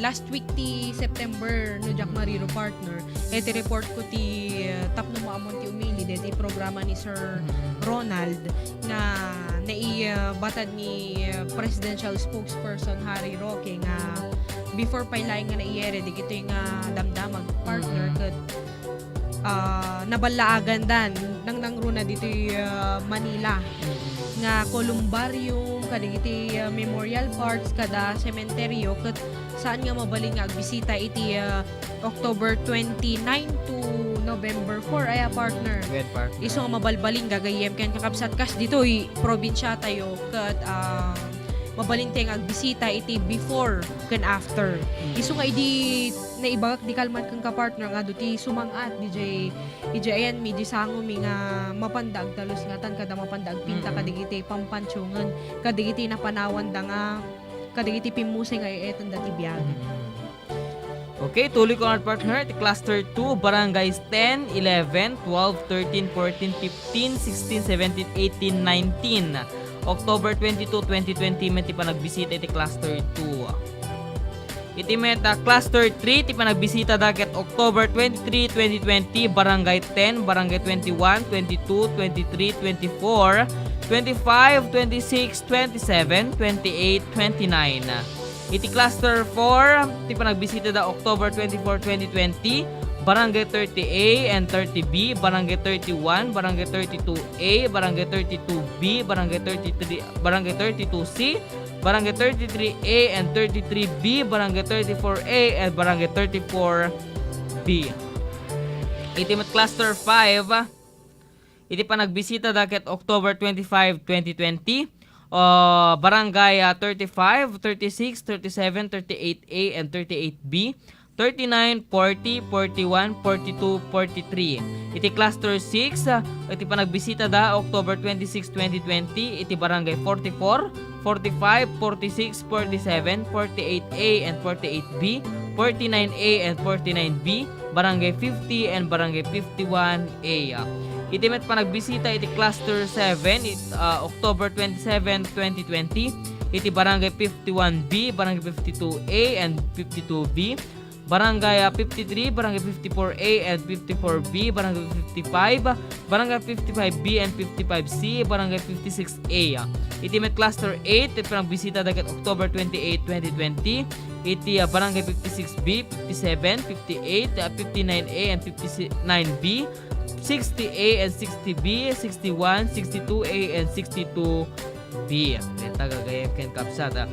last week ti September no Jack Mariro partner eti report ko ti tapno mo amon ti umili deti programa ni Sir Ronald na naibatad ni presidential spokesperson Harry Roque nga before pailaing nga naiyere digito yung damdamag partner ket nabalaagan dan nang runa dito Manila nga columbarium kadigiti memorial parks kada sementeryo ket saan nga mabaling nga agbisita iti October 29 to November 4 aya partner. Iso nga mabalbaling gagayem ken kakabsat kas dito probinsya tayo ket mabalin tayong agbisita iti before ken after. Iso nga idi naibagak di kalman kang ka-partner nga duti sumangat DJ ayan mi di sango mi nga mapandag talos ngatan kada mapandag pinta kadigiti pampansyungan kadigiti napanawan da nga kadigiti pimusay nga eton dati biyag. Okay, tuloy ko nga partner. Cluster 2, barangays 10, 11, 12, 13, 14, 15, 16, 17, 18, 19. October 22, 2020, may tipa nagbisita iti cluster 2. Iti meta cluster 3, tipa nagbisita dagat October 23, 2020, barangay 10, barangay 21, 22, 23, 24, 25, 26, 27, 28, 29. Iti cluster 4, ti panagbisita da October 24, 2020, Barangay 30A and 30B, Barangay 31, Barangay 32A, Barangay 32B, Barangay 32C, Barangay 33A and 33B, Barangay 34A and Barangay 34B. Iti met Cluster 5, iti pa nagbisita daket October 25, 2020. Barangay 35, 36, 37, 38A and 38B, 39, 40, 41, 42, 43. Iti Cluster 6, iti pa nagbisita da October 26, 2020, iti Barangay 44, 45, 46, 47, 48A and 48B, 49A and 49B, Barangay 50 and Barangay 51A. Iti met pa nagbisita iti Cluster 7, October 27, 2020, iti Barangay 51B, Barangay 52A and 52B, Barangay 53, Barangay 54A and 54B, Barangay 55, Barangay 55B and 55C, Barangay 56A. Iti met Cluster 8, iti nagbisita dagat October 28, 2020, iti Barangay 56B, 57, 58, 59A and 59B, 60A and 60B, 61, 62A and 62B. Tagagayem ken kapsada.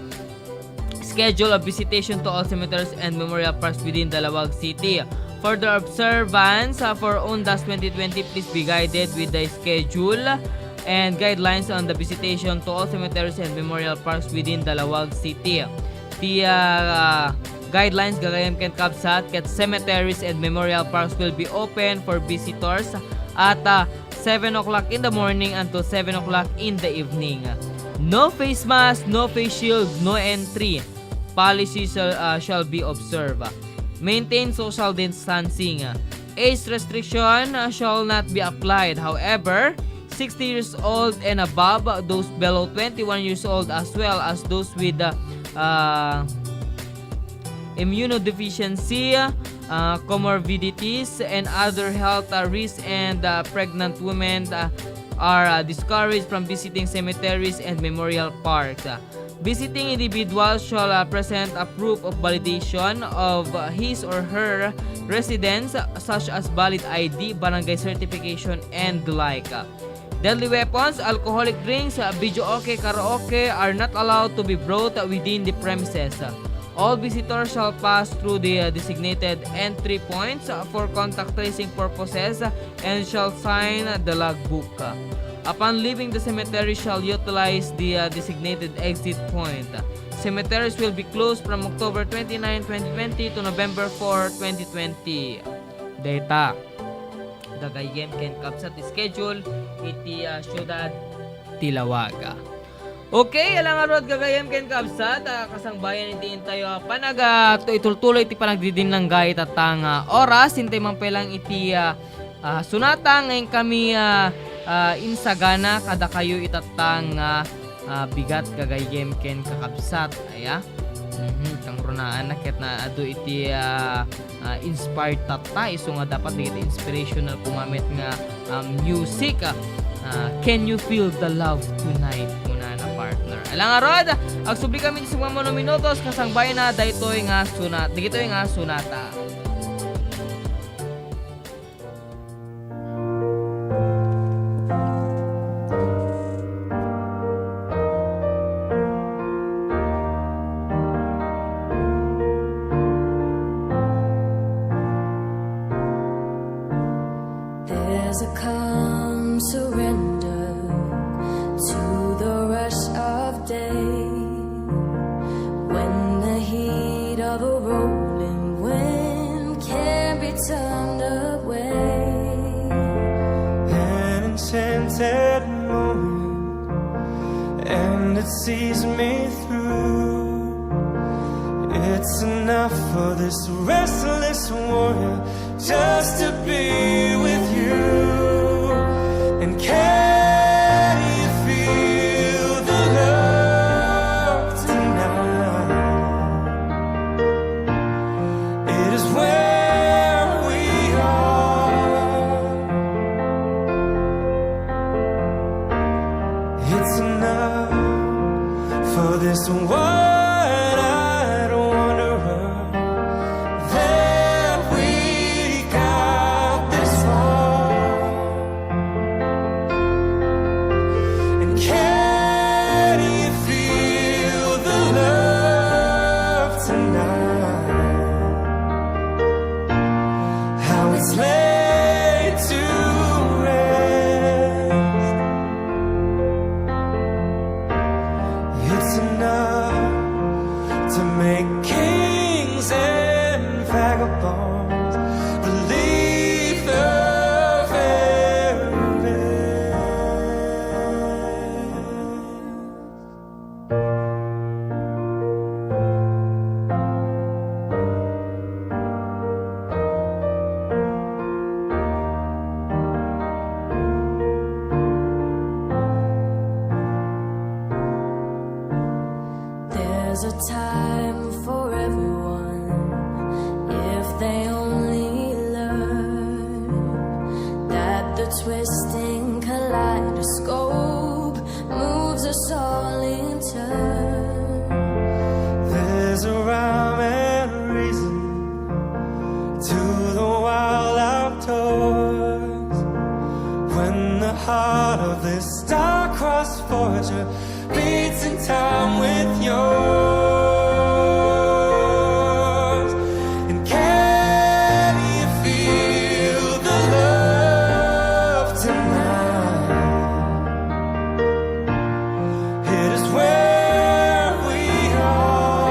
Schedule of visitation to all cemeteries and memorial parks within Dalawag City. Further observance for ONDAS 2020, please be guided with the schedule and guidelines on the visitation to all cemeteries and memorial parks within Dalawag City. The guidelines gagayem ken kabsat ket cemeteries and memorial parks will be open for visitors at 7 o'clock in the morning until 7 o'clock in the evening. No face mask, no face shield, no entry. Policies shall be observed. Maintain social distancing. Age restriction shall not be applied. However, 60 years old and above, those below 21 years old, as well as those with immunodeficiency, comorbidities, and other health risks, and pregnant women are discouraged from visiting cemeteries and memorial parks. Visiting individuals shall present a proof of validation of his or her residence, such as valid ID, barangay certification, and the like. Deadly weapons, alcoholic drinks, videoke, karaoke are not allowed to be brought within the premises. All visitors shall pass through the designated entry points for contact tracing purposes and shall sign the logbook. Upon leaving the cemetery, shall utilize the designated exit point. Cemeteries will be closed from October 29, 2020 to November 4, 2020. Data. Dagayem ken kapsat schedule iti syudad Tilawaga. Okay, alang arod gagayem ken kapsat kasangbayan iti tayo panaga itultuloy iti panagdidin ng gayet at oras hintay man pelang iti sunata ngayon kami insagana kada kayo itatang bigat gagayem ken kakabsat aya kang runaan nakit na ado iti inspired tatay so nga dapat iti inspirational kumamit nga music. Can you feel the love tonight muna na partner alang arod agsubli kami sa mga minutos kasangbayan na daytoy nga sunata. There's a calm surrender to the rush of day when the heat of a rolling wind can be turned away. An enchanted moment, and it sees me through. It's enough for this restless warrior just to be with you. And can you feel the love tonight? It is where we are. It's enough for this one-eyed wanderer that we got. There's a time for everyone if they only learn that the twisting kaleidoscope moves us all in turn. There's a rhyme and reason to the wild outdoors when the heart of this star-crossed voyager beats in time with yours. And can you feel the love tonight? It is where we are.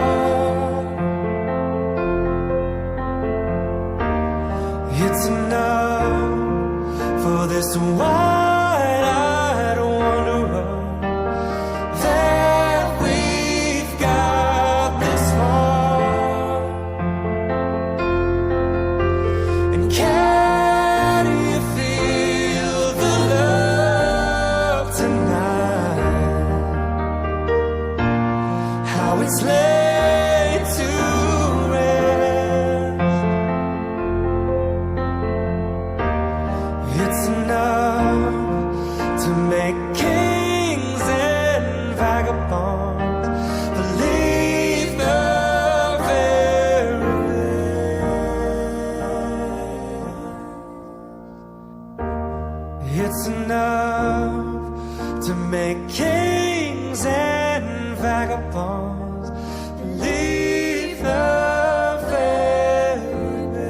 It's enough for this wide-eyed wanderer that we've got this far. And can you feel the love tonight? How it's laid to rest. It's enough to make kings and vagabonds believe the very best. It's enough to make kings and vagabonds believe the very best.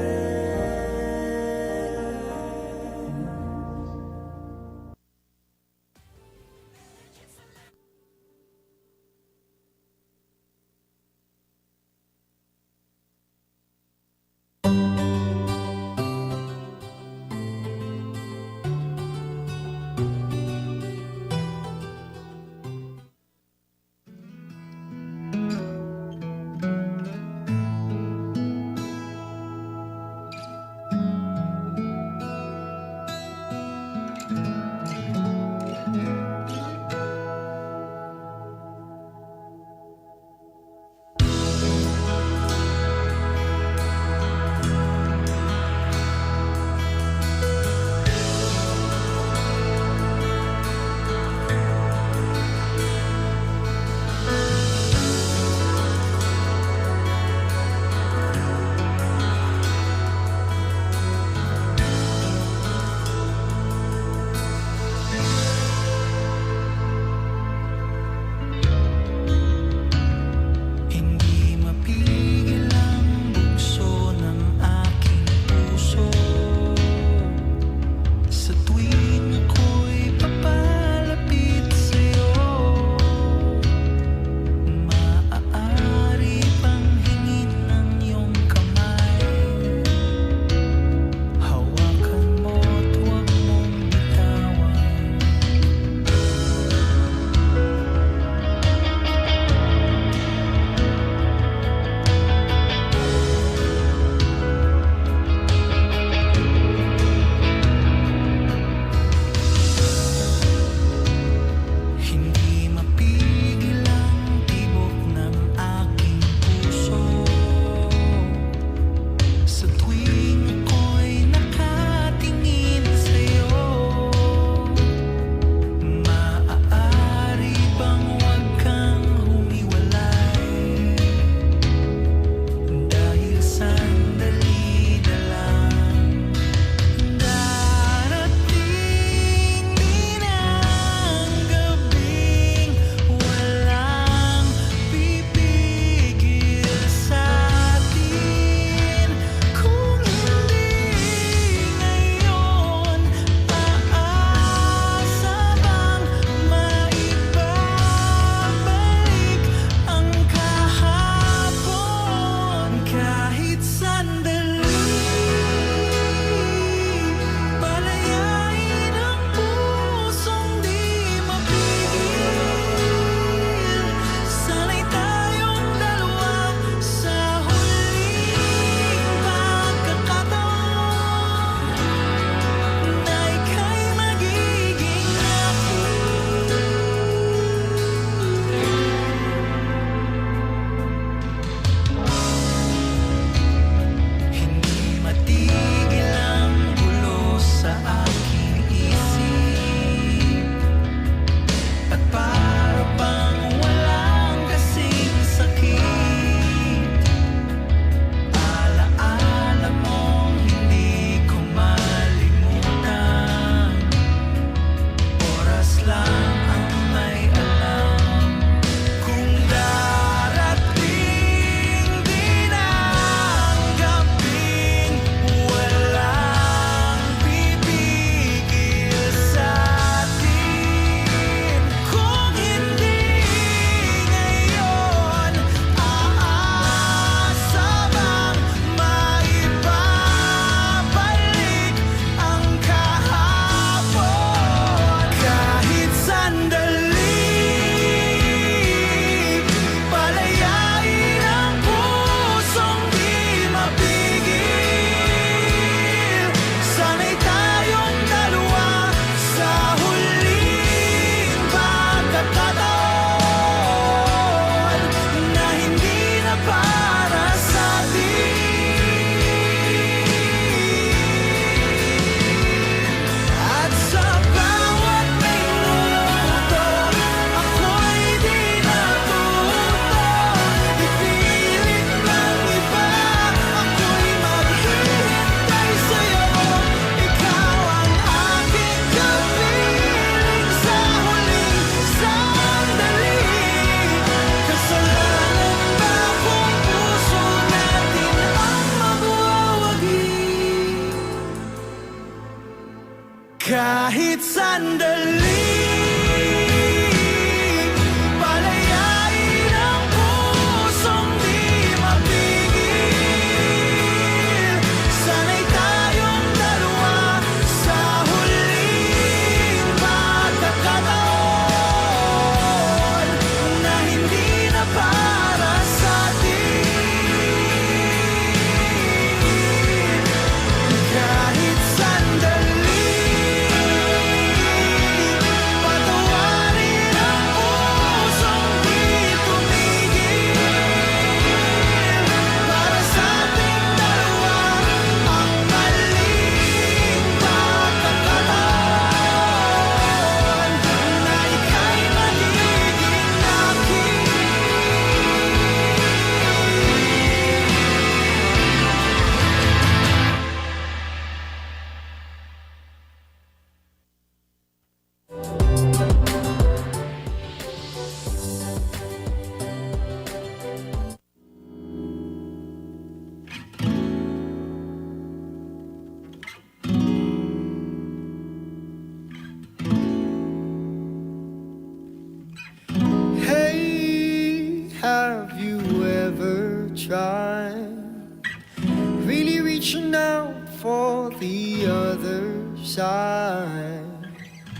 sandali, palayain ang pusong di mapigil. Sana'y tayong dalawa sa huling pagkakataon na hindi na para sa atin. Kahit sandali, patawarin ang pusong di tumigil. Para sa ating dalawa ang maling pagkakataon na ika'y magiging akin. Hey, have you ever tried really reaching out for the other side?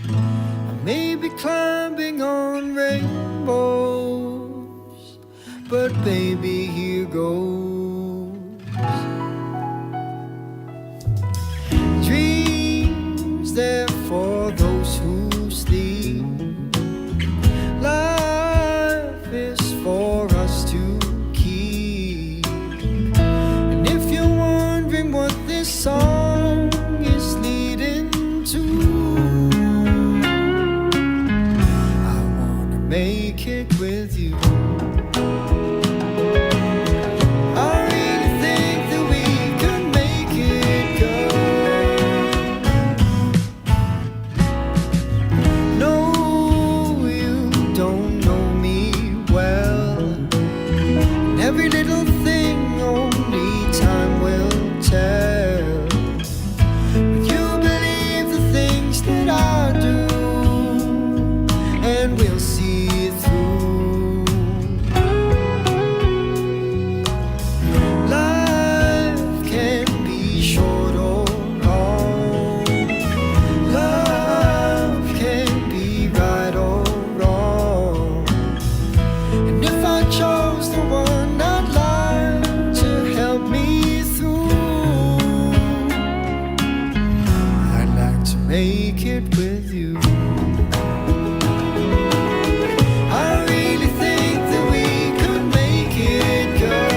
I may be climbing on rainbows, but baby, here goes. Dreams there for those who sleep. Life is for us to keep. And if you're wondering what this song is leading to, I wanna make it with you. I really think that we could make it good. No, you don't know me well. And every little thing only time will tell. If you believe the things that I do, and we'll see it through. Life can be short or long. Love can be right or wrong. And if I chose the one I'd like to help me through, I'd like to make it with you. I really think that we could make it good.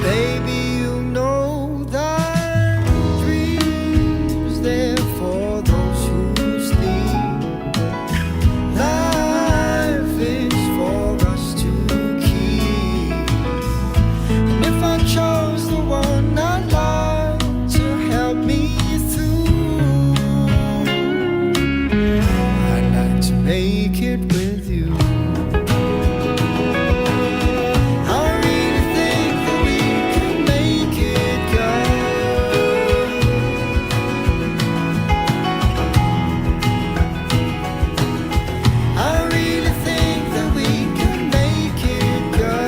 Baby, you know that dreams there for those who sleep. Life is for us to keep. And if I chose the one I'd like to help me through, I'd like to make it with you. I really think that we can make it good. I really think that we can make it good.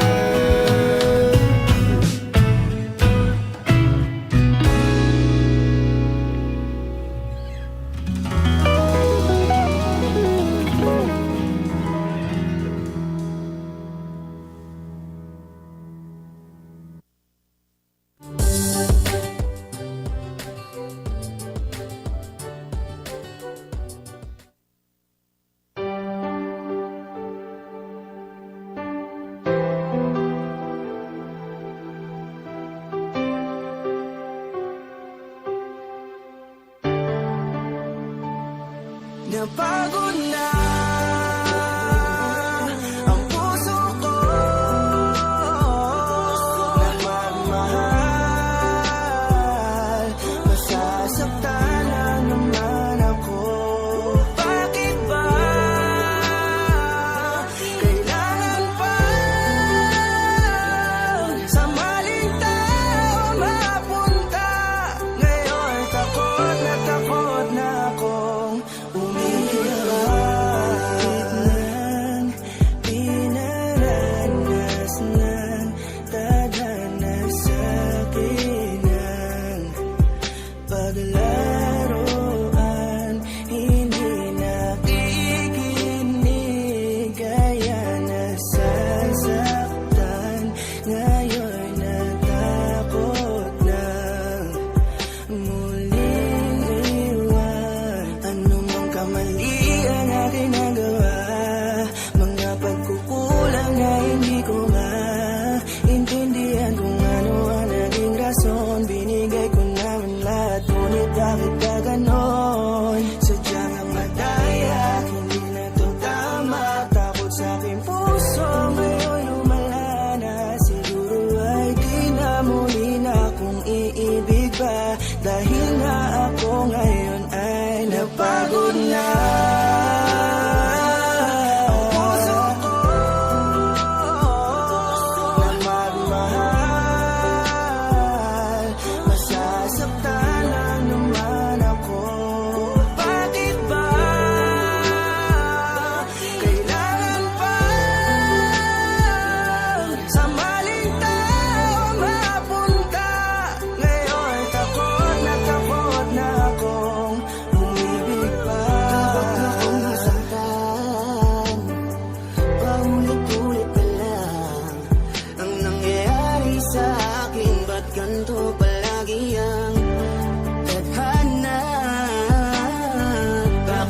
Napagod na ang puso ko,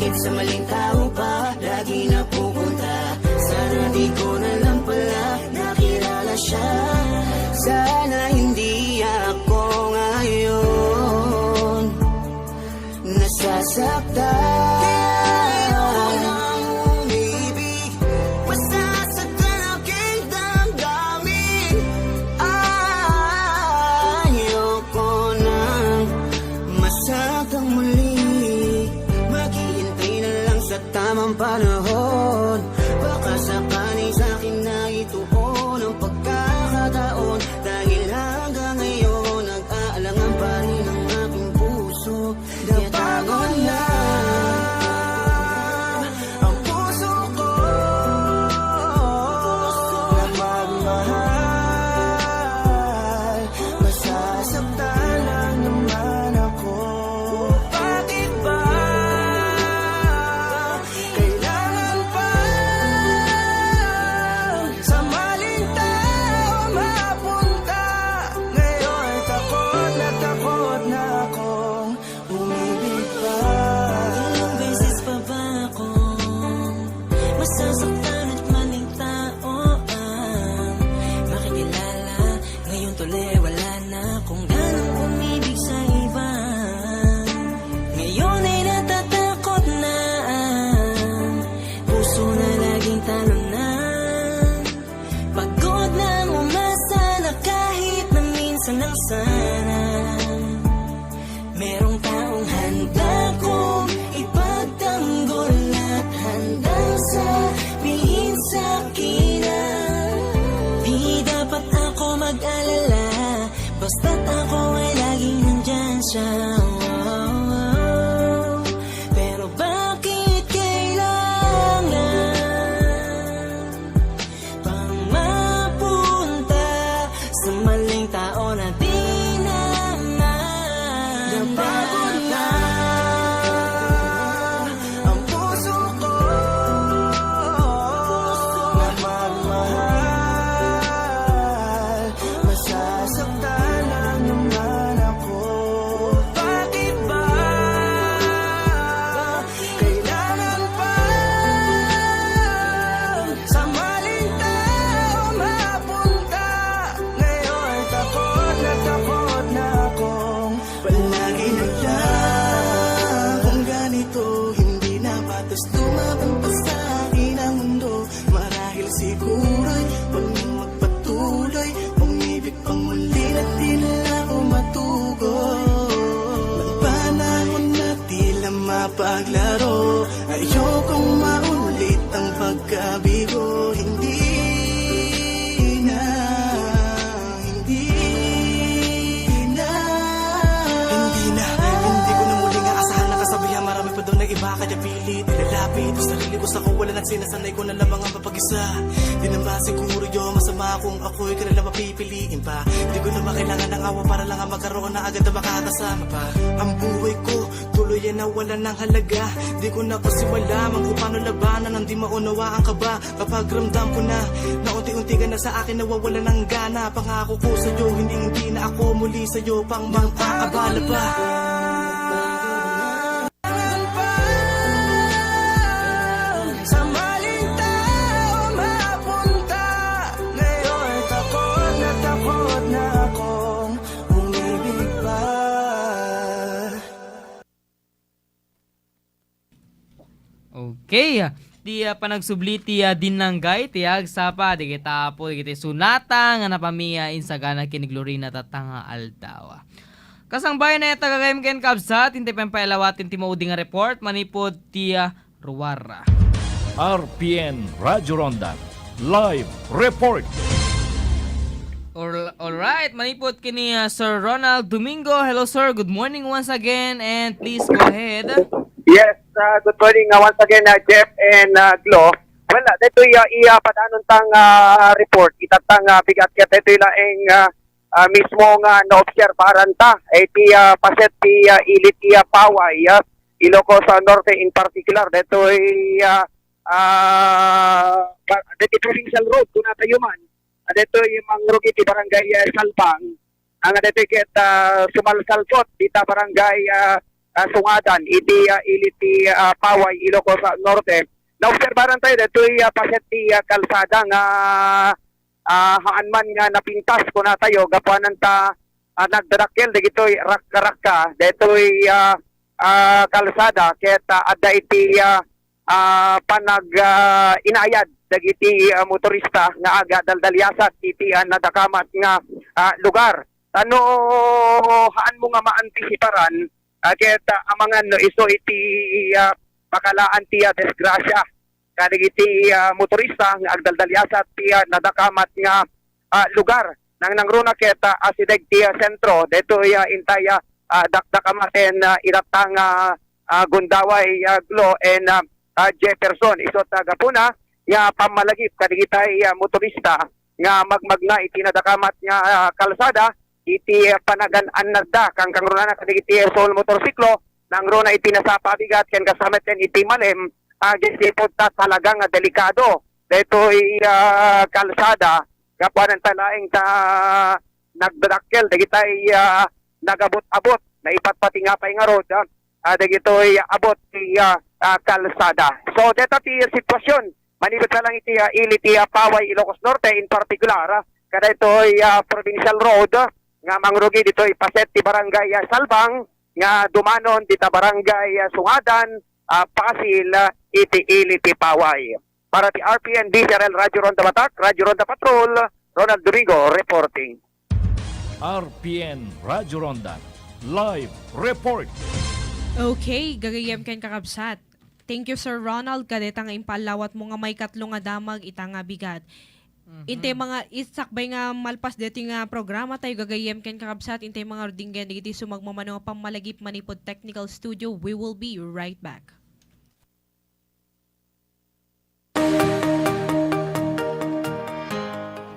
Bakit sa maling tao pa lagi napupunta? Sana di ko na lang pala nakilala siya. Sana hindi ako ngayon nasasaktan. Tamang panahon, baka sakali sa'kin na ituon ang pagkakataon. Dahil hanggang ngayon nag-aalangan pa rin ang aking puso. Napagod na ang puso ko na magmahal. Masasaktan lang naman ako. Bakit ba sasaktan at maling tao ang makikilala? Ngayon tuloy wala na kung ganong umibig sa iba. Ngayon ay natatakot na ang puso na laging talon na. Pagod na umasa na kahit na minsan lang sana merong taong handa kong ipagtanggol at handang sabihin sa'kin na di dapat ako mag-alala, basta't ako ay laging nandyan siya. Pero bakit kailangan pang mapunta sa maling tao na di napagod na ang puso ko na magmahal. Masasaktan lang naman ako. Bakit ba kailangan pa sa maling tao mapunta? Ngayon takot na akong palagi naglang kung ganito. Hindi na patas lumaban pa sa akin ang mundo. Marahil siguro'y huwag nang magpatuloy, umibig pang muli na di na ako matugon. Ng panahon na tila mapaglaro, ayokong maulit ang pagkabigo. Hindi na Hindi ko na muling aasahan na kasabihan. Marami pa doon na iba kaya pilit nilalapit sa sarili ko sa kawalan at sinasanay ko na lamang ang mapag-isa. Di naman siguro yun masama kung ako'y ka na lang mapipiliin pa. Di ko naman kailangan ng awa para lang magkaroon na agad na makakasama pa. Ang buhay ko tuloy ay nawalan ng halaga. Di ko na kasi malaman kung paano labanan ang di maunawaan ka ba. Kapag ramdam ko na unti-unti ka na sa akin nawawalan ng gana. Pangako ko sa'yo hindi na ako muli sa'yo pang mang-aabala pa. Sa maling tao mapunta. Ngayon takot na akong umibig pa. Okay, ti panagsubliti din ng gay tiyag sapa di kita po di kita sunata nga napamiya insagana kiniglorina tatanga aldawa. Kasang bayan na taga-game ken kabsat hindi pa pailawatin ti maudi nga report manipod ti Ruwara. RPN Radyo Ronda Live Report. Alright, manipod kini Sir Ronald Domingo. Hello sir, good morning once again and please go ahead. Yes, good morning once again, Jeff and Glo. Well, dito padanon tang report. Itatang bigat ket dito laeng mismo nga na-obserbahan ta. Iti paset ti ilit Paway, Ilocos Norte in particular. Dito dito provincial road kuna tayo man. Dito yung mangrugi ti barangay Salpang. Ang dito ket sumalsalpot dita barangay Sungadan, iti iliti Paway, Ilocos Norte. Naobserbaran tayo dito'y paset ti kalsada nga haan man nga napintas ko na tayo gapuanan ta nagdarakkel dagitoy rakka dito'y kalsada ket adda iti panag inayad dagiti motorista nga aga daldalyasat iti nadakamat nga lugar. Ano haan mo nga maantisiparan ket amangan no iso iti makalaan ti desgrasya kadagiti motorista nga agdaldalyasat ti nadakamat nga lugar nang nangruna ket asideg ti sentro detoy intaya dakdakamaten iratang Gundaway Glo and Jefferson isot gapuna nga pamalagip kadagitay motorista nga magmagna iti nadakamat nga kalsada iti panagan-an nagda kang kangruna na kadagiti sol motorsiklo nangruna iti nasapabigat ken kasamet ken iti malem gisipod ta talagang delikado detoy kalsada kapuanan talaeng ta nagdrakkel dagitay nagabot-abot na ipatpati nga pay nga road dagitoy abot ti kalsada. So deta ti sitwasyon manibot lang iti iliti Paway Ilocos Norte in particular kada itoy provincial road nga mangrugi ditoy paset ti barangay Salbang nga dumanon dita barangay Sungadan Pasil iti iliti Paway. Para ti RPN DZRL Radyo Ronda Batak, Radyo Ronda Patrol, Ronald Dorigo reporting. RPN Radyo Ronda Live Report. Okay, gagayem ken kakabsat. Thank you Sir Ronald kadeta nga impalawat mo nga may katlo nga damag ita nga bigat. Inte mga isakbay nga malpas dito nga programa tayo gagayem ken kakabsat inte mga rdinggen iti sumagmamano pamalagip manipod technical studio. We will be right back.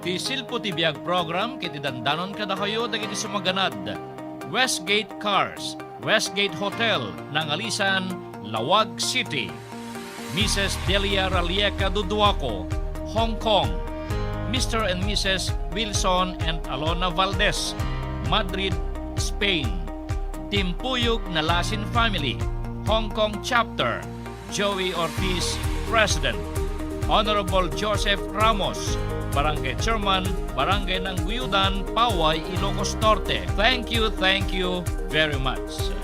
Ti Silpo ti biag program kiti dandanon kada kayo dagiti sumaganad. Westgate Cars, Westgate Hotel, Nangalisan, Lawag City. Mrs. Delia Ralieca Duduaco, Hong Kong. Mr. and Mrs. Wilson and Alona Valdez, Madrid, Spain. Timpuyog na Lasin Family, Hong Kong Chapter, Joey Ortiz, President. Honorable Joseph Ramos, Barangay Chairman, Barangay ng Guyudan, Paway, Ilocos Norte. Thank you very much.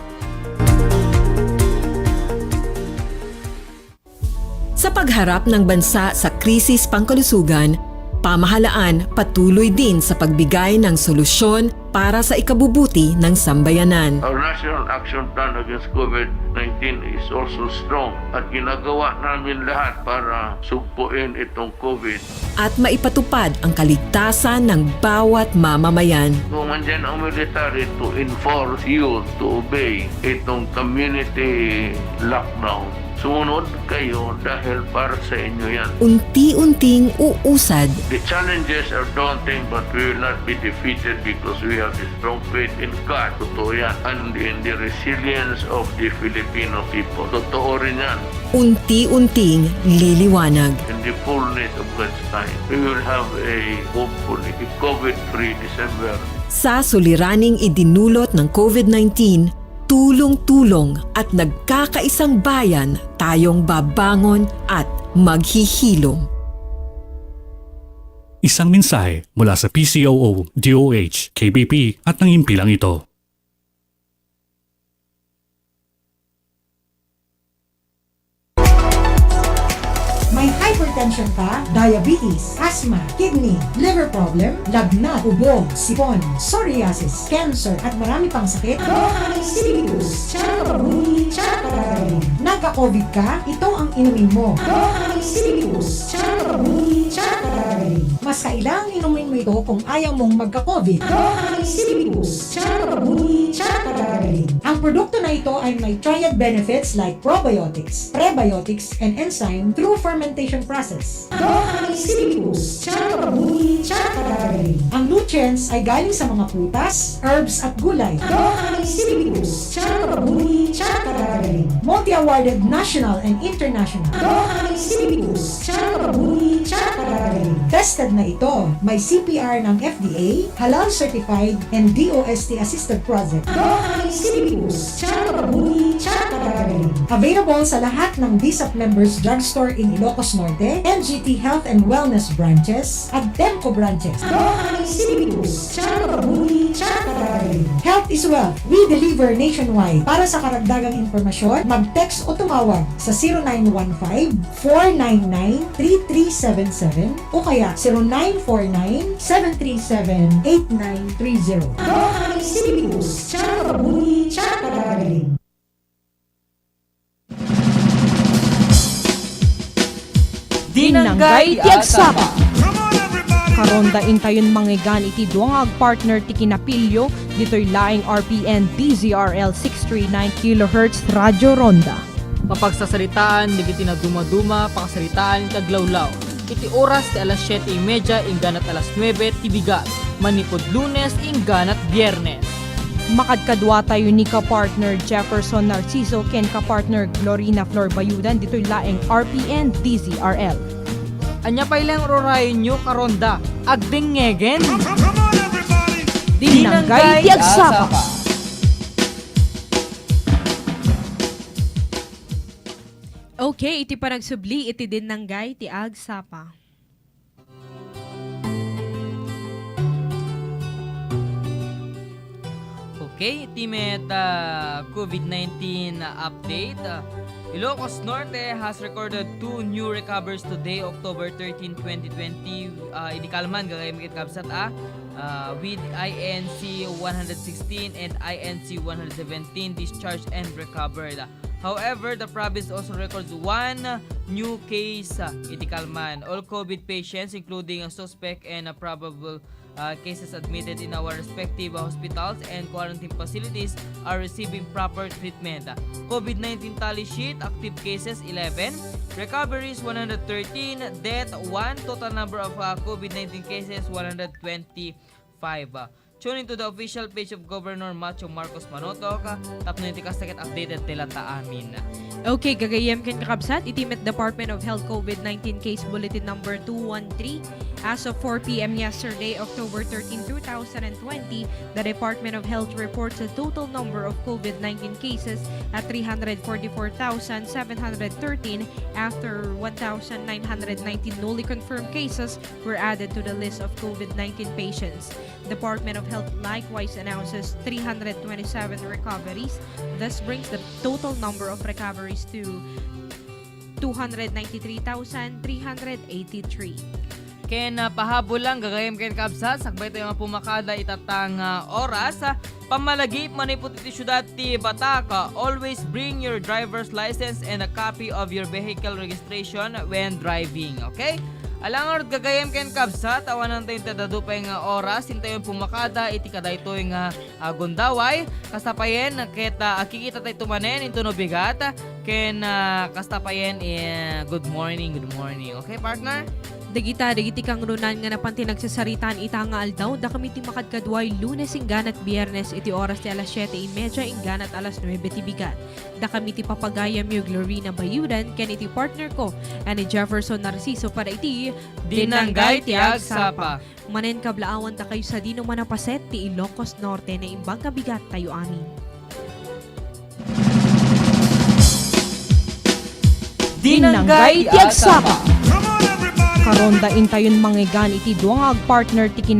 Sa pagharap ng bansa sa krisis pangkalusugan, pamahalaan patuloy din sa pagbigay ng solusyon para sa ikabubuti ng sambayanan. Our National Action Plan against COVID-19 is also strong at ginagawa namin lahat para sugpuin itong COVID. At maipatupad ang kaligtasan ng bawat mamamayan. Kumandyan ang military to enforce you to obey itong community lockdown. Sumunod kayo dahil para sa inyo yan. Unti-unting uusad. The challenges are daunting but we will not be defeated because we have the strong faith in God. Totoo yan. And in the resilience of the Filipino people. Totoo rin yan. Unti-unting liliwanag. In the fullness of God's time, we will have a hopefully COVID-free December. Sa suliraning idinulot ng COVID-19, tulong-tulong at nagkakaisang bayan tayong babangon at maghihilom. Isang mensahe mula sa PCOO, DOH, KBP at ng impilang ito. May hypertension ka, diabetes, asthma, kidney, liver problem, lagnat, ubog, sipon, psoriasis, cancer, at marami pang sakit? Dohahysilius, Charabuni, Charabuni. Nagka-COVID ka? Ito ang inumin mo. Dohahysilius, Charabuni, Charabuni. Mas kailangang inumin mo ito kung ayaw mong magka-COVID. Dohahysilius, Charabuni, Charabuni. Ang produkto na ito ay may triad benefits like probiotics, prebiotics, and enzyme through fermentation process. Dohahysilius, Charabuni, Charabuni. Ang nutrients ay galing sa mga prutas, herbs at gulay. Dohahysilius, Charabuni, Charabuni. multi-awarded national and international. Doha Institutes, Chara Kabuli, Chara Karagaling. Tested na ito. May CPR ng FDA, halal certified, and DOST assisted project. Doha Institutes, Chara Kabuli, Chara Karagaling. Available sa lahat ng DSAP members drugstore in Ilocos Norte, MGT Health and Wellness branches, at Temco branches. Doha Institutes, Chara Kabuli, Chara Karagaling. Health is wealth. We deliver nationwide. Para sa karagdagang informasyon, mag-text o tumawag sa 0915-499-3377 o kaya 0949-737-8930. Doha Institutes, Chara Kabuli, Chara Karagaling. Dinanggay ti agsapa. Karonda intayon manggigan iti duang partner ti kinapilyo ditoy laing RPN DZRL 639 kHz Radyo Ronda. Mapagsasalitaan, digiti na dumaduma, pakasalitaan taglawlaw. Iti oras ti alas 7:30 ingganat alas 9 ti bigat. Manipod Lunes ingganat Biyernes. Makadkadwa tayo ni ka-partner Jefferson Narciso ken ka-partner Glorina Flor Bayudan ditoy laing RPN DZRL. Anya pa ilang rorayon nyo karonda, agdingegen. Dinanggay ti agsapa. Okay, iti panagsubli iti dinanggay ti agsapa. Okay, Timet COVID-19 update. Ilocos Norte has recorded 2 new recovers today, October 13, 2020. Idikalman, gagayamikit kabsat with INC 116 and INC 117 discharged and recovered. However, the province also records 1 new case, Idikalman. All COVID patients, including a suspect and a probable cases admitted in our respective hospitals and quarantine facilities are receiving proper treatment. COVID-19 tally sheet, active cases 11, recoveries 113, death 1, total number of COVID-19 cases 125. Tune into the official page of Governor Macho Marcos Manotoc. Tap na yung tikasakit updated tila ta amin. Okay, gagayam ken kakabsat, itimet Department of Health COVID-19 Case Bulletin number 213. As of 4 p.m. yesterday, October 13, 2020, the Department of Health reports a total number of COVID-19 cases at 344,713 after 1,919 newly confirmed cases were added to the list of COVID-19 patients. Department of Health likewise announces 327 recoveries. This brings the total number of recoveries to 293,383. Ken pahabol lang gagayam ken kabsat sakbay tayo nga pumakada itatang oras pamalagip manipot iti syudad ti Bataca. Always bring your driver's license and a copy of your vehicle registration when driving. Okay? Alangar gagayam ken kabsat awanan tayo tadadupay nga oras hintayon pumakada iti kadaytoy nga Gundaway kastapayen ket akikita tayo tumanen into no bigat ken kastapayen good morning. Okay partner? Dagiti kang runan nga napanti nagsasaritan ita nga aldaw da kami ti makadkadway Lunes ingganat Biyernes iti oras ti alas 7:30 ingganat alas 9 ti bigat. Da kami ti papagayam yung Glorina Bayudan ken iti partner ko ani Jefferson Narciso para iti Dinanggay ti agsapa. Manen kablaawan ta kayo sa dino manapaset ti Ilocos Norte na imbang kabigat tayo amin. Dinanggay ti agsapa. Karonda intayon manggigan iti duang partner ti